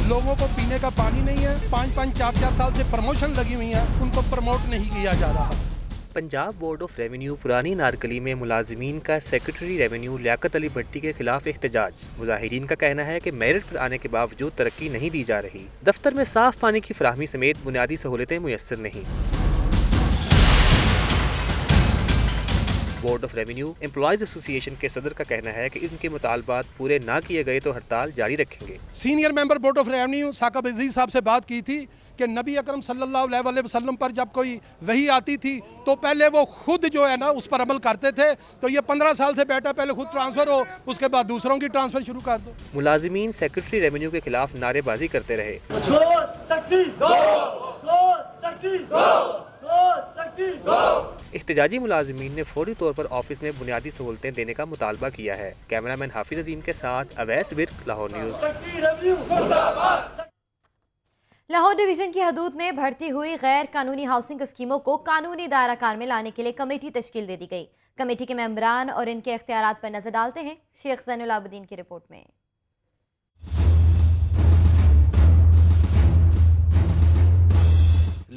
लोगों को पीने का पानी नहीं है, 5-5, 4-4 साल से प्रमोशन लगी हुई है, उनको प्रमोट नहीं किया जा रहा। पंजाब बोर्ड ऑफ रेवेन्यू पुरानी नारकली में मुलाजिमीन का सेक्रेटरी रेवेन्यू लियाकत अली भट्टी के खिलाफ एहतजाज। मुजाहिरीन का कहना है कि मेरिट पर आने के बावजूद तरक्की नहीं दी जा रही। दफ्तर में साफ पानी की फराहमी समेत बुनियादी सहूलतें मुयस्सर नहीं। Board of revenue employees association के सदर का कहना है कि इनके मुतालबात पूरे ना किए गए तो हड़ताल जारी रखेंगे। Senior member board of revenue Saqib Aziz sahab से बात की थी कि नबी अकरम सल्लल्लाहु अलैहि वसल्लम पर जब कोई वही आती थी तो पहले वो खुद जो है ना उस पर अमल करते थे। तो ये 15 साल से बेटा पहले खुद ट्रांसफर हो, उसके बाद दूसरों की ट्रांसफर शुरू कर दो। मुलाजिमीन सेक्रेटरी रेवेन्यू के खिलाफ नारेबाजी करते रहे। एहतजाजी मुलाजिमीन ने फौरी तौर पर ऑफिस में बुनियादी सहूलतें देने का मुतालबा किया है। कैमरामैन हाफिज अजीम के साथ अवैस विर्क, लाहौर न्यूज। लाहौर डिवीजन की हदूद में बढ़ती हुई गैर कानूनी हाउसिंग स्कीमों को कानूनी दायरा कार में लाने के लिए कमेटी तश्कील दे दी गई। कमेटी के मेंबरान और इनके इख्तियारात पर नजर डालते हैं शेख ज़ैनुल आबिदीन की रिपोर्ट में।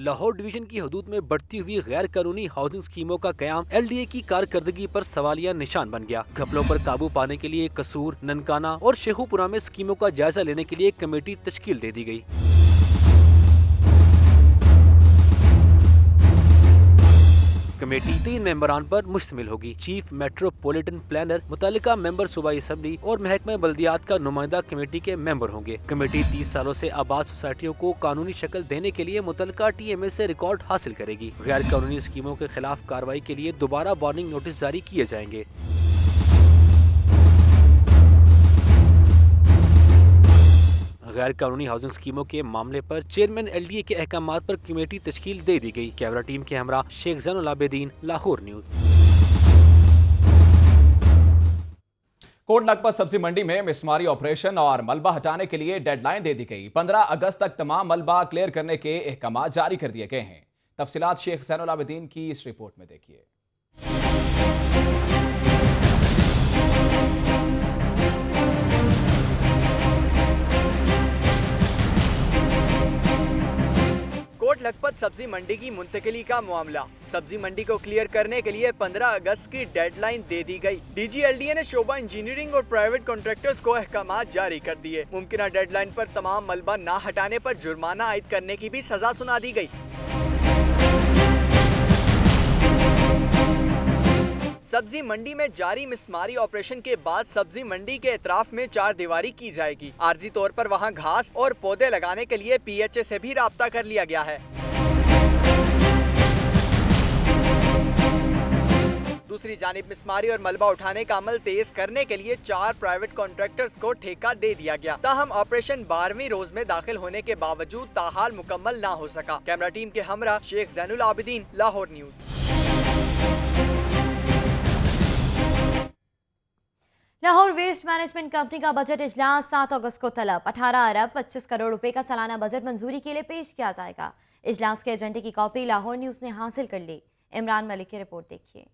लाहौर डिवीजन की हदूद में बढ़ती हुई गैर कानूनी हाउसिंग स्कीमों का कयाम LDA की कारकर्दगी पर सवालिया निशान बन गया। घपलों पर काबू पाने के लिए कसूर, ननकाना और शेखुपुरा में स्कीमों का जायजा लेने के लिए कमेटी तश्कील दे दी गई। कमेटी 3 मेंबरान पर मुश्तमिल होगी। चीफ मेट्रोपॉलिटन प्लानर, मुतल्लिका मेंबर सूबाई असम्बली और महकमा बल्दियात का नुमाइंदा कमेटी के मेंबर होंगे। कमेटी 30 सालों से आबाद सोसाइटियों को कानूनी शक्ल देने के लिए मुतल्लिका TMA से रिकॉर्ड हासिल करेगी। गैर कानूनी स्कीमों के खिलाफ कार्रवाई के लिए दोबारा वार्निंग नोटिस जारी किए जाएंगे। गैर कानूनी हाउसिंग स्कीमों के मामले पर चेयरमैन LDA के अहकामात पर कमेटी तश्कील दे दी गई। कैमरा टीम के हमरा शेख ज़ैनुल आबिदीन, लाहौर न्यूज़। कोट लखपत सब्जी मंडी में मिसमारी ऑपरेशन और मलबा हटाने के लिए डेडलाइन दे दी गई। 15 अगस्त तक तमाम मलबा क्लियर करने के अहकामात जारी कर दिए गए हैं। तफसीलात शेख ज़ैनुल आबिदीन की इस रिपोर्ट में देखिए। कोट लखपत सब्जी मंडी की मुंतकिली का मामला। सब्जी मंडी को क्लियर करने के लिए 15 अगस्त की डेडलाइन दे दी गई। DG LDA ने शोबा इंजीनियरिंग और प्राइवेट कॉन्ट्रैक्टर्स को अहकामात जारी कर दिए। मुमकिन डेडलाइन पर तमाम मलबा ना हटाने पर जुर्माना आयद करने की भी सजा सुना दी गई। सब्जी मंडी में जारी मिसमारी ऑपरेशन के बाद सब्जी मंडी के एतराफ में 4 दीवारी की जाएगी। आर्जी तौर पर वहां घास और पौधे लगाने के लिए PHA से भी राब्ता कर लिया गया है। दूसरी जानिब मिसमारी और मलबा उठाने का अमल तेज करने के लिए 4 प्राइवेट कॉन्ट्रैक्टर्स को ठेका दे दिया गया। ताहम ऑपरेशन 12वीं रोज में दाखिल होने के बावजूद ताहाल मुकम्मल ना हो सका। कैमरा टीम के हमरा Sheikh Zainul Abidin, Lahore news. Lahore waste management company का बजट इजलास 7 अगस्त को तलब। 18 अरब 25 करोड़ रुपए का सालाना बजट मंजूरी के लिए पेश किया जाएगा। इजलास के एजेंडे की कॉपी लाहौर न्यूज़ ने हासिल कर ली। इमरान मलिक की रिपोर्ट देखिए।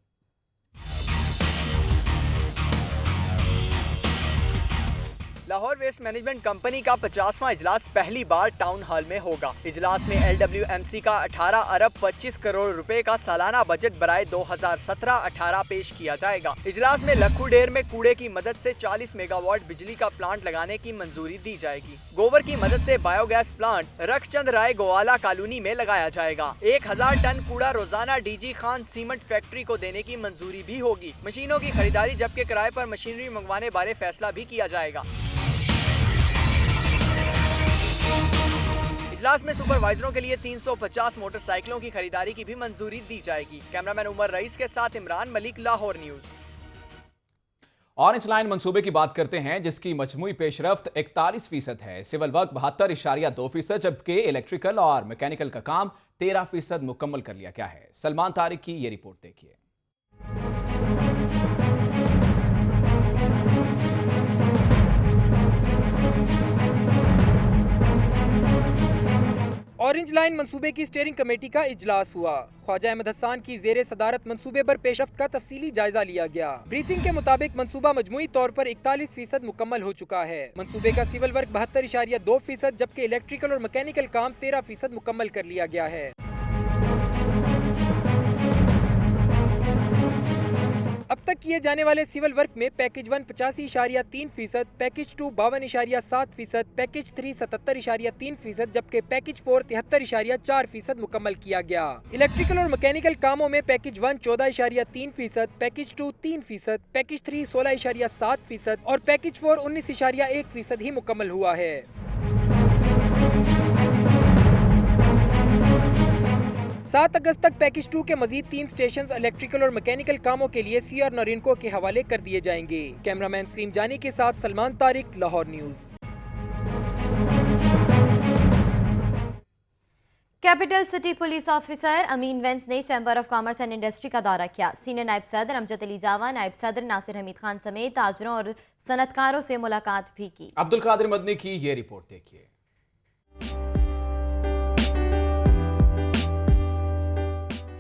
लाहौर वेस्ट मैनेजमेंट कंपनी का 50वां इजलास पहली बार टाउन हॉल में होगा। इजलास में LWMC का 18 अरब 25 करोड़ रुपए का सालाना बजट बराए 2017-18 पेश किया जाएगा। इजलास में लखू ढेर में कूड़े की मदद से 40 मेगावाट बिजली का प्लांट लगाने की मंजूरी दी जाएगी। गोबर की मदद से बायोगैस प्लांट रखचंद राय गोवाला कॉलोनी में लगाया जाएगा। 1000 टन कूड़ा रोजाना DG खान सीमेंट फैक्ट्री को देने की मंजूरी भी होगी। मशीनों की खरीदारी जबकि किराए पर मशीनरी मंगवाने बारे फैसला भी किया जाएगा। इजलास में सुपरवाइजरों के लिए 350 मोटरसाइकिलों की खरीदारी की भी मंजूरी दी जाएगी। कैमरामैन उमर रईस के साथ Imran Malik, Lahore news. Orange line मंसूबे की बात करते हैं, जिसकी मजमूई पेशरफ्त 41% है। सिविल वर्क 72.2%, जबकि इलेक्ट्रिकल और मैकेनिकल का काम 13% मुकम्मल कर लिया गया है। सलमान तारिक की ये रिपोर्ट देखिए। ऑरेंज लाइन मंसूबे की स्टीयरिंग कमेटी का इजलास हुआ। ख्वाजा अहमद हसन की जेर सदारत मंसूबे पर पेशरफ्त का तफसीली जायजा लिया गया। ब्रीफिंग के मुताबिक मंसूबा मजमूई तौर पर 41% मुकम्मल हो चुका है। मंसूबे का सिविल वर्क 72.2%, जबकि इलेक्ट्रिकल और मैकेनिकल काम 13% मुकम्मल कर लिया गया है। अब तक किए जाने वाले सिविल वर्क में पैकेज 1 85.3%, पैकेज 2 52.7%, पैकेज 3 77.3%, जबकि पैकेज 4 73.4% मुकम्मल किया गया। इलेक्ट्रिकल और मैकेनिकल कामों में पैकेज 1 14.3%, पैकेज 2 3%, पैकेज 3 16.7% और पैकेज 4 19.1% ही मुकम्मल हुआ है। 7 अगस्त तक पैकेज 2 के मजीद 3 स्टेशन इलेक्ट्रिकल और मैकेनिकल कामों के लिए CR नरिनको के हवाले कर दिए जाएंगे। कैमरामैन सलीम जानी के साथ Salman Tariq, Lahore news. Capital city police officer Amin Vains ने chamber of commerce and industry का दौरा किया। सीनियर नायब सदर अमजद अली जावा, नायब सदर नासिर हमीद खान समेत ताजरों और सनतकारों से मुलाकात भी की। अब्दुल कादिर मदनी की ये रिपोर्ट देखिए।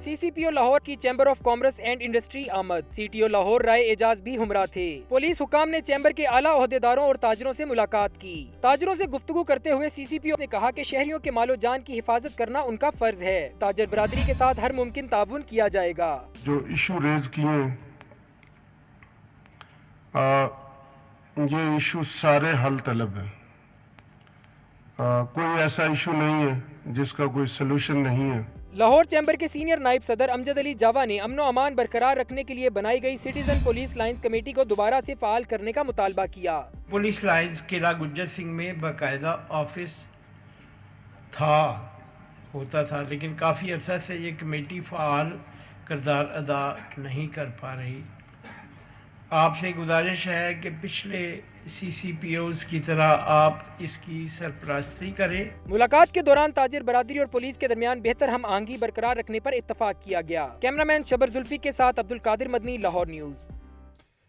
CCPO लाहौर की chamber of commerce and industry आमद। CTO लाहौर राय एजाज भी हमरा थे। पुलिस हुकाम ने चैम्बर के आला ओहदेदारों और ताजरों से मुलाकात की। ताजरों से गुफ्तगू करते हुए CCPO ने कहा कि शहरियों के मालो जान की हिफाजत करना उनका फर्ज है। ताजर बरादरी के साथ हर मुमकिन ताउन किया जाएगा। जो इशू रेज किए ये इशू सारे हल तलब है। कोई ऐसा इशू नहीं है जिसका कोई सलूशन नहीं है। लाहौर चैम्बर के सीनियर नायब सदर अमजद अली जावा ने अमनो अमान बरकरार रखने के लिए बनाई गई सिटीजन पुलिस लाइंस कमेटी को दोबारा से फाल करने का मुतालबा किया। पुलिस लाइंस किला गुज्जर सिंह में बाकायदा ऑफिस होता था, लेकिन काफ़ी अर्सा से ये कमेटी फाल किरदार अदा नहीं कर पा रही। आपसे गुजारिश है कि पिछले CCPOs की तरह आप इसकी सरपरस्ती करें। मुलाकात के दौरान ताजिर बरादरी और पुलिस के दरमियान बेहतर हम आहंगी बरकरार रखने पर इत्तफाक किया गया। कैमरामैन शबर जुल्फी के साथ Abdul Qadir Madani, Lahore news.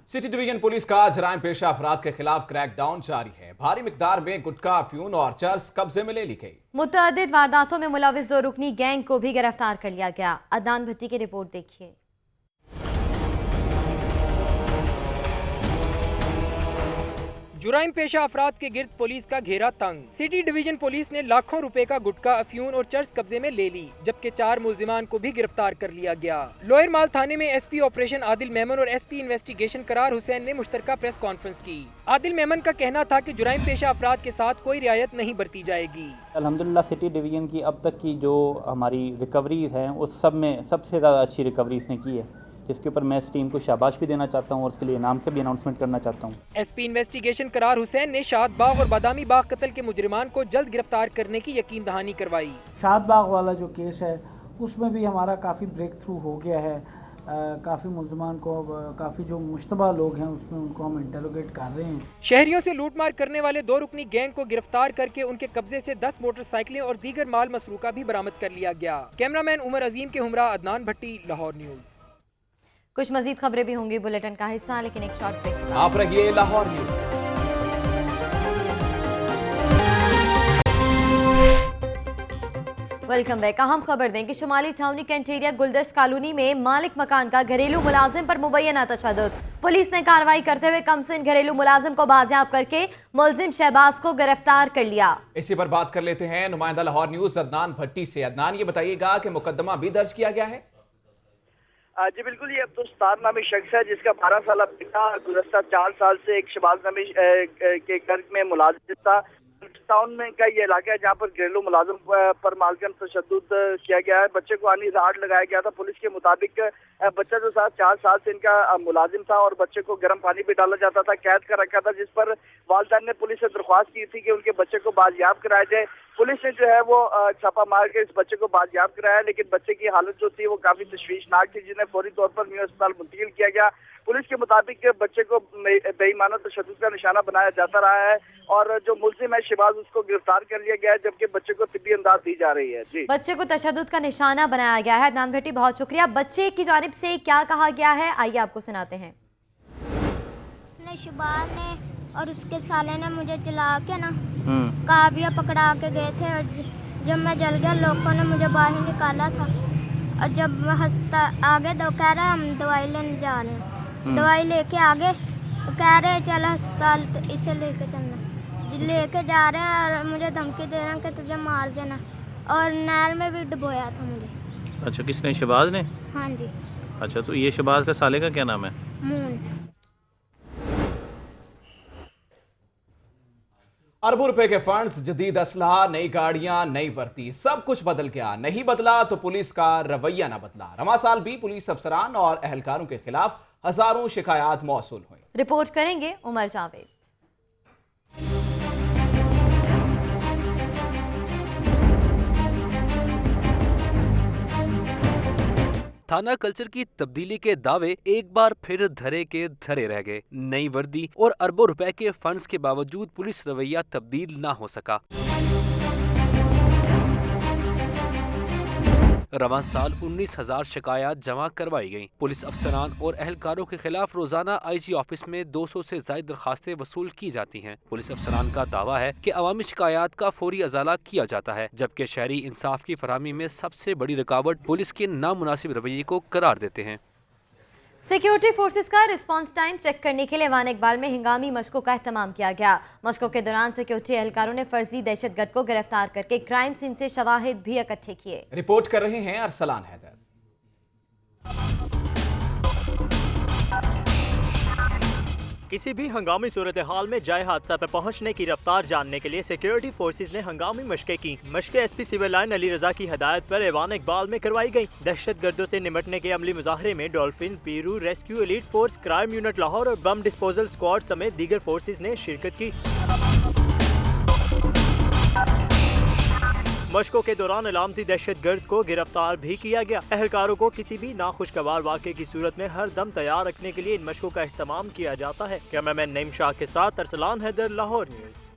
City division police का जराइम पेशा अफराद के खिलाफ क्रैकडाउन जारी है। भारी मिकदार में गुटखा, अफयून और चर्स कब्जे में ले ली गई। मुतअद्दिद वारदातों में मुलविस 2 रुकनी गैंग को भी गिरफ्तार कर लिया गया। अदनान भट्टी की रिपोर्ट देखिए। जुराइम पेशा अफराद के गिर्द पुलिस का घेरा तंग। सिटी डिवीजन पुलिस ने लाखों रुपए का गुटखा, अफयून और चर्स कब्जे में ले ली, जबकि 4 मुल्जिमान को भी गिरफ्तार कर लिया गया। लोअर माल थाने में SP ऑपरेशन आदिल मेमन और SP इन्वेस्टिगेशन करार हुसैन ने मुश्तरका प्रेस कॉन्फ्रेंस की। आदिल मेमन का कहना था कि जुराइम पेशा अफराद के साथ कोई रियायत नहीं बरती जाएगी। अल्हम्दुलिल्लाह सिटी डिवीजन की अब तक की जो हमारी रिकवरीज हैं उस सब में सबसे ज़्यादा अच्छी रिकवरी इसने की है, जिसके ऊपर मैं इस टीम को शाबाश भी देना चाहता हूं और उसके लिए इनाम का भी अनाउंसमेंट करना चाहता हूं। SP इन्वेस्टिगेशन करार हुसैन ने शाद बाग और बादामी बाग कत्ल के मुजरिमान को जल्द गिरफ्तार करने की यकीन दहानी करवाई। शाद बाग वाला जो केस है उसमें भी हमारा काफ़ी ब्रेक थ्रू हो गया है। काफ़ी मुल्जिमान को, काफ़ी जो मुश्तबा लोग हैं उसमें उनको हम इंटरोगेट कर रहे हैं। शहरियों से लूटमार करने वाले 2 रुकनी गैंग को गिरफ्तार करके उनके कब्जे से 10 मोटरसाइकिलें और दीगर माल मसरूका भी बरामद कर लिया गया। कैमरामैन उमर अजीम के हमरा अदनान भट्टी, लाहौर न्यूज़। कुछ मजीद खबरें भी होंगी बुलेटिन का हिस्सा, लेकिन एक शॉर्ट ब्रेक। आप रहिए लाहौर न्यूज़ के साथ। Welcome back. अहम खबर दें कि शुमाली छावनी कैंटेरिया गुलदस्त कॉलोनी में मालिक मकान का घरेलू मुलाजिम पर मुबैना तशद्दुद। पुलिस ने कार्रवाई करते हुए कमसिन घरेलू मुलाजिम को बाजियाब करके मुलजिम शहबाज को गिरफ्तार कर लिया। इसी पर बात कर लेते हैं नुमाइंदा लाहौर न्यूज़ अदनान भट्टी से। अदनान, ये बताइएगा कि मुकदमा भी दर्ज किया गया है? जी बिल्कुल, ये अब्दुल नामी शख्स है जिसका 12 साल बेटा गुज़श्ता 4 साल से एक शहबाज नामी के घर में मुलाजिम था। टाउन में का ये इलाका है जहाँ पर घरेलू मुलाजिम पर मालकन तशद्दुद किया गया है। बच्चे को आनी राड लगाया गया था। पुलिस के मुताबिक बच्चा जो 4 साल से इनका मुलाजिम था और बच्चे को गर्म पानी भी डाला जाता था, कैद कर रखा था, जिस पर वालिदैन ने पुलिस से दरख्वास्त की थी कि उनके बच्चे को बाजियाब कराया जाए। पुलिस ने जो है वो छापा मार के इस बच्चे को बाजियाब कराया, लेकिन बच्चे की हालत जो थी वो काफी तशवीशनाक थी, जिन्हें फौरी तौर पर न्यू अस्पताल मुंतकिल किया गया। पुलिस के मुताबिक बच्चे को बेईमाना तशद्दुद का निशाना बनाया जाता रहा है और जो मुल्जिम है शहबाज उसको गिरफ्तार कर लिया गया है, जबकि बच्चे को तिब्बी इमदाद दी जा रही है। जी, बच्चे को तशद्दुद का निशाना बनाया गया है। अदनान भट्टी, बहुत शुक्रिया। बच्चे की जानिब से क्या कहा गया है, आइए आपको सुनाते हैं। शहबाज ने और उसके साले ने मुझे जला के ना काबिया पकड़ा के गए थे और जब मैं जल गया लोगों ने मुझे बाहर निकाला था और जब अस्पताल आगे तो कह रहा हम दवाई लेने जा रहे हैं। दवाई लेके आगे कह रहे चल अस्पताल, तो इसे लेके चलना, लेके जा रहे हैं और मुझे धमकी दे रहे हैं कि तुझे मार देना और नहर में भी डुबोया था मुझे। अच्छा, किसने? शहबाज ने? हाँ जी। अच्छा, तो ये शहबाज का साले का क्या नाम है? मून। अरबों रुपए के फंड्स, जदीद असलहा, नई गाड़ियां, नई वर्दी, सब कुछ बदल गया। नहीं बदला तो पुलिस का रवैया ना बदला। रवा साल भी पुलिस अफसरान और एहलकारों के खिलाफ हजारों शिकायत मौसूल हुई। रिपोर्ट करेंगे उमर जावेद। थाना कल्चर की तब्दीली के दावे एक बार फिर धरे के धरे रह गए। नई वर्दी और अरबों रुपए के फंड्स के बावजूद पुलिस रवैया तब्दील ना हो सका। रवां साल 19,000 शिकायत जमा करवाई गयी। पुलिस अफसरान और एहलकारों के खिलाफ रोजाना IG ऑफिस में 200 से ज्यादा दरखास्तें वसूल की जाती हैं। पुलिस अफसरान का दावा है कि अवामी शिकायत का फौरी अजाला किया जाता है, जबकि शहरी इंसाफ की फराहमी में सबसे बड़ी रुकावट पुलिस के नामुनासिब रवैये को करार देते हैं। सिक्योरिटी फोर्सेस का रिस्पांस टाइम चेक करने के लिए वान इकबाल में हंगामी मशकों का एहतमाम किया गया। मशकों के दौरान सिक्योरिटी एहलकारों ने फर्जी दहशतगर्द को गिरफ्तार करके क्राइम सीन से शवाहिद भी इकट्ठे किए। रिपोर्ट कर रहे हैं अरसलान हैदर। किसी भी हंगामी सूरत हाल में जाए हादसा पर पहुंचने की रफ्तार जानने के लिए सिक्योरिटी फोर्सेज ने हंगामी मशकें की। मशकें SP सिविल लाइन अली रजा की हिदायत पर ऐवान इकबाल में करवाई गई। दहशत गर्दों से निपटने के अमली मुजाहरे में dolphin, PRU, rescue elite force, crime unit Lahore और बम डिस्पोजल स्क्वाड समेत दीगर फोर्सेज ने शिरकत की। मशकों के दौरान अलामती दहशतगर्द को गिरफ्तार भी किया गया। एहलकारों को किसी भी नाखुशगवार वाक़े की सूरत में हर दम तैयार रखने के लिए इन मशकों का एहतमाम किया जाता है। कैमरामैन नईम शाह के साथ Arsalan Haider, Lahore news.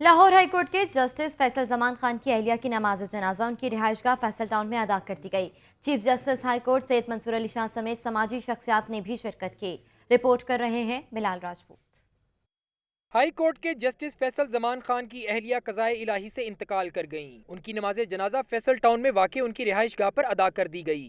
Lahore high court के जस्टिस फैसल जमान खान की अहलिया की नमाज जनाजा उनकी रिहाइशगाह फैसल टाउन में अदा कर दी गई। Chief justice high court Syed Mansoor Ali Shah समेत समाजी शख्सियात ने भी शिरकत की। रिपोर्ट कर रहे हैं बिलाल राजपूत। हाई कोर्ट के जस्टिस फैसल जमान खान की अहलिया कज़ाए इलाही से इंतकाल कर गईं। उनकी नमाज जनाजा फैसल टाउन में वाक़ उनकी रिहाइशगाह पर अदा कर दी गई।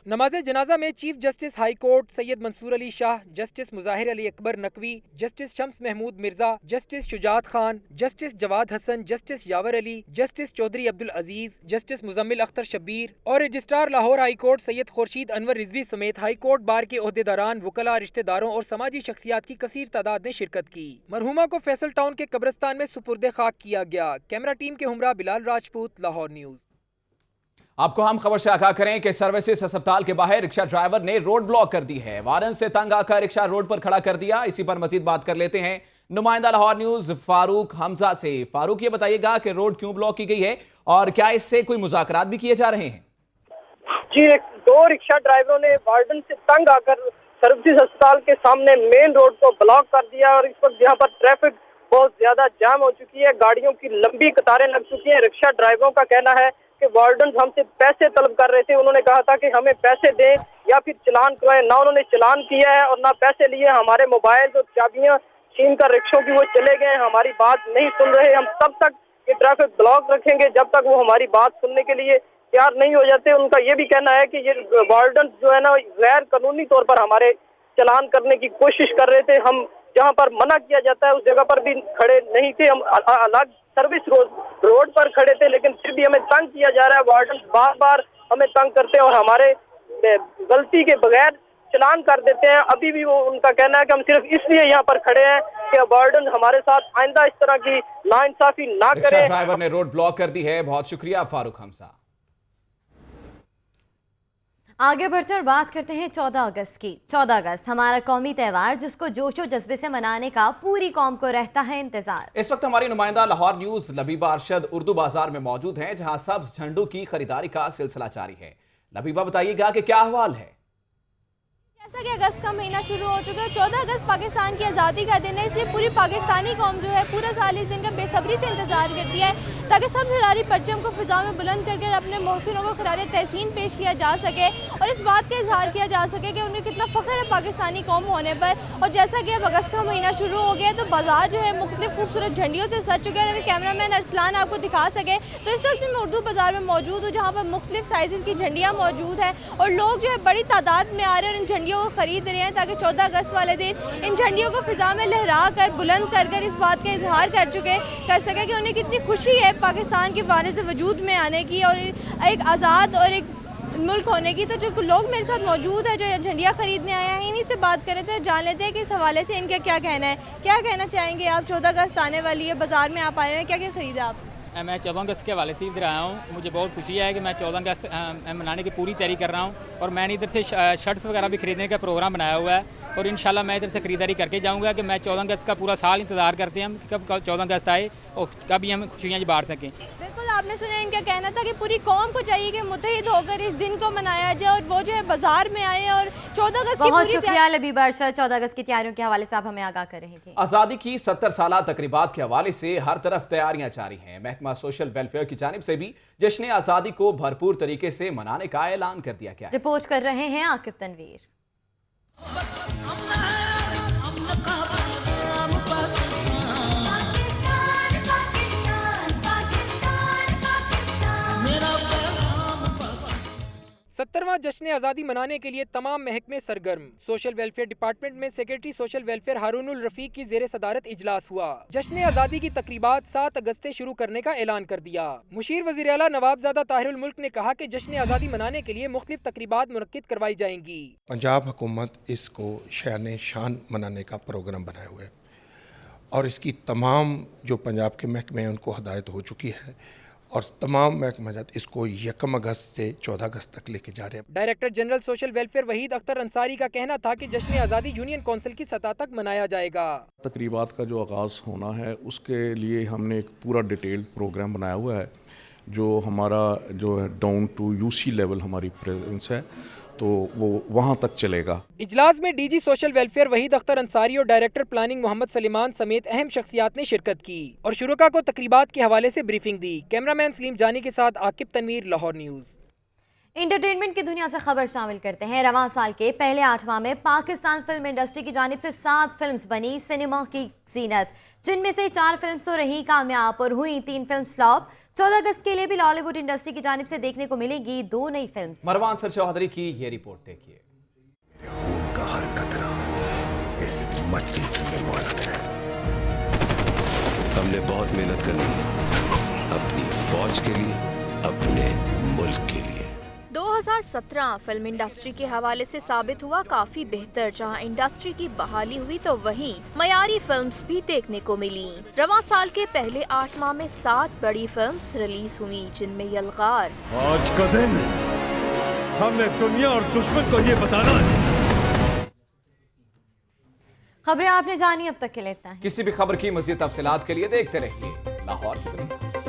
नमाज जनाजा में chief justice high court Syed Mansoor Ali Shah, justice Mazahar Ali Akbar Naqvi, justice Shams Mahmood Mirza, justice Shujaat Khan, justice Jawad Hassan, justice Yawar Ali, justice Chaudhry Abdul Aziz, justice Muzamil Akhtar Shabbir और registrar Lahore high court Syed Khurshid Anwar Rizvi समेत हाई कोर्ट बार के ओहदेदारान, वकला, रिश्तेदारों और समाजी शख्सियात की कसीर तादाद ने शिरकत की। मरहुमा को फैसल टाउन के कब्रिस्तान में सुपुर्दे खाक किया गया। कैमरा टीम के हमरा बिलाल राजपूत, लाहौर न्यूज़। आपको हम खबर से आगाह करें कि सर्विसेज अस्पताल के बाहर रिक्शा ड्राइवर ने रोड ब्लॉक कर दी है। वारन से तंग आकर रिक्शा रोड पर खड़ा कर दिया। इसी पर मजीद बात कर लेते हैं नुमाइंदा लाहौर न्यूज़ फारूक हमजा से। फारूक, ये बताइएगा कि रोड क्यों ब्लॉक की गई है और क्या इससे कोई मुज़ाकरात भी किए जा रहे हैं? जी, दो रिक्शा ड्राइवरों ने वार्डन से तंग आकर सर्विसेज अस्पताल के सामने मेन रोड को ब्लॉक कर दिया और इस वक्त यहाँ पर ट्रैफिक बहुत ज्यादा जाम हो चुकी है। गाड़ियों की लंबी कतारें लग चुकी हैं। रिक्शा ड्राइवरों का कहना है कि वार्डन हमसे पैसे तलब कर रहे थे। उन्होंने कहा था कि हमें पैसे दें या फिर चलान करवाएं। ना उन्होंने चलान किया है और ना पैसे लिए। हमारे मोबाइल और चाबियां छीन कर रिक्शों की वो चले गए। हमारी बात नहीं सुन रहे। हम तब तक ये ट्रैफिक ब्लॉक रखेंगे जब तक वो हमारी बात सुनने के लिए तैयार नहीं हो जाते। उनका ये भी कहना है कि ये वार्डन जो है ना गैर कानूनी तौर पर हमारे चलान करने की कोशिश कर रहे थे। हम जहाँ पर मना किया जाता है उस जगह पर भी खड़े नहीं थे। हम अलग सर्विस रोड पर खड़े थे, लेकिन फिर भी हमें तंग किया जा रहा है। वार्डन बार बार हमें तंग करते हैं और हमारे गलती के बगैर चलान कर देते हैं। अभी भी वो उनका कहना है कि हम सिर्फ इसलिए यहाँ पर खड़े हैं कि वार्डन हमारे साथ आइंदा इस तरह की नाइंसाफी ना करे। ड्राइवर ने रोड ब्लॉक कर दी है। बहुत शुक्रिया फारूक हमजा। आगे बढ़ते और बात करते हैं 14 अगस्त की। 14 अगस्त हमारा कौमी त्यौहार जिसको जोशो जज्बे से मनाने का पूरी कौम को रहता है इंतजार। इस वक्त हमारी नुमाइंदा लाहौर न्यूज़ लबीबा अरशद उर्दू बाजार में मौजूद हैं, जहां सब्ज झंडों की खरीदारी का सिलसिला जारी है। लबीबा, बताइएगा कि क्या अहवाल है? जैसा कि अगस्त का महीना शुरू हो चुका है, 14 अगस्त पाकिस्तान की आज़ादी का दिन है, इसलिए पूरी पाकिस्तानी कौम जो है पूरा साल इस दिन का बेसब्री से इंतजार करती है ताकि सब हरारी परचम को फिजा में बुलंद करके अपने मोहसिनों को खराज तहसीन पेश किया जा सके और इस बात का इजहार किया जा सके कि उन्हें कितना फ़ख्र है पाकिस्तानी कौम होने पर। और जैसा कि अब अगस्त का महीना शुरू हो गया है तो बाजार जो है मुख्तलिफ खूबसूरत झंडियों से सज चुके हैं। अगर कैमरामैन अरसलान आपको दिखा सके तो इस वक्त मैं उर्दू बाजार में मौजूद हूँ, जहाँ पर मुख्तलिफ साइज़ की झंडियाँ मौजूद हैं और लोग जो है बड़ी तादाद में आ रहे हैं और इन झंडियों को खरीद रहे हैं ताकि 14 अगस्त वाले दिन इन झंडियों को फिजा में लहरा कर बुलंद कर इस बात का इजहार कर सके कि उन्हें कितनी खुशी है पाकिस्तान के वारिस वजूद में आने की और एक आज़ाद और एक मुल्क होने की। तो जो लोग मेरे साथ मौजूद है जो झंडियाँ खरीदने आए हैं, इन्हीं से बात करें तो जान लेते हैं कि इस हवाले से इनका क्या कहना है। क्या कहना चाहेंगे आप? 14 अगस्त आने वाली है, बाजार में आप आए हैं, क्या क्या खरीदा आप? मैं 14 अगस्त के हवाले से इधर आया हूँ। मुझे बहुत खुशी है कि मैं 14 अगस्त मनाने की पूरी तैयारी कर रहा हूँ और मैंने इधर से शर्ट्स वगैरह भी खरीदने का प्रोग्राम बनाया हुआ है और इंशाल्लाह मैं इधर से खरीदारी करके जाऊँगा कि मैं 14 अगस्त का पूरा साल इंतज़ार करते हैं हम कब 14 अगस्त आए और कभी हम खुशियाँ बांट सकें। बिल्कुल, आपने सुना इनका कहना था कि पूरी कौम को चाहिए कि मुत्तहिद होकर इस दिन को मनाया जाए और वो जो है बाजार में आए और 14 अगस्त की बहुत पूरी शुक्रिया लबीब अरशद, 14 अगस्त की तैयारियों के हवाले से आप हमें आगाह कर रहे थे। आज़ादी की 70 साला तकरीबात के हवाले से हर तरफ तैयारियां जारी हैं। महकमा सोशल वेलफेयर की जानिब से भी जश्न आज़ादी को भरपूर तरीके से मनाने का ऐलान कर दिया गया है। रिपोर्ट कर रहे हैं आकिब तनवीर। सत्तरवां जश्न आज़ादी मनाने के लिए तमाम महकमे सरगर्म। सोशल वेलफेयर डिपार्टमेंट में सेक्रेटरी सोशल वेलफेयर हारूनुल रफीक की जेर सदारत इजलास हुआ। जश्न आज़ादी की तकरीबात 7 अगस्त से शुरू करने का ऐलान कर दिया। मुशीर वज़ीर आला नवाबजादा ताहिरुल मुल्क ने कहा कि जश्न आज़ादी मनाने के लिए मुख्तलिफ तकरीबात मुनक्किद करवाई जाएंगी। पंजाब हुकूमत इसको शान शान मनाने का प्रोग्राम बनाए हुए और इसकी तमाम जो पंजाब के महकमे हैं उनको हदायत हो चुकी है और तमाम महकमा इसको 1 अगस्त से 14 अगस्त तक लेके जा रहे हैं। Director general social welfare Waheed Akhtar Ansari का कहना था कि जश्न आज़ादी यूनियन काउंसिल की सतह तक मनाया जाएगा। तकरीबात का जो आगाज़ होना है उसके लिए हमने एक पूरा डिटेल्ड प्रोग्राम बनाया हुआ है, जो हमारा जो है डाउन टू यूसी लेवल हमारी प्रेजेंस है, तो वो वहाँ तक चलेगा। इजलास में DG social welfare Waheed Akhtar Ansari और डायरेक्टर प्लानिंग मोहम्मद सलीमान समेत अहम शख्सियात ने शिरकत की और शुरका को तकरीबात के हवाले से ब्रीफिंग दी। कैमरामैन सलीम जानी के साथ आकिब तनवीर, लाहौर न्यूज़। एंटरटेनमेंट की दुनिया से खबर शामिल करते हैं। रवां साल के पहले 8 माह में पाकिस्तान फिल्म इंडस्ट्री की जानिब से 7 फिल्म्स बनी सिनेमा की जीनत, जिनमें से 4 फिल्म्स तो रही कामयाब और हुई 3 फिल्म फ्लॉप। 14 अगस्त के लिए भी लॉलीवुड इंडस्ट्री की जानिब से देखने को मिलेगी 2 नई फिल्म। मरवान सर चौधरी की ये रिपोर्ट देखिए। खून का हर कतरा इस मट्टी की इमारत है। हमने बहुत मेहनत करनी है अपनी फौज के लिए, अपने मुल्क के लिए। 2017 फिल्म इंडस्ट्री के हवाले से साबित हुआ काफी बेहतर। जहां इंडस्ट्री की बहाली हुई तो वहीं मयारी फिल्म्स भी देखने को मिली। रवां साल के पहले 8 माह में 7 बड़ी फिल्म्स रिलीज हुई, जिनमें यलगार, आज का दिन हमें दुनिया और दुश्मन को ये बताना है। खबरें आपने जानी, अब तक के लिए इतना ही। किसी भी खबर की मज़ीद तफसीलात के लिए देखते रहिए लाहौर की दुनिया।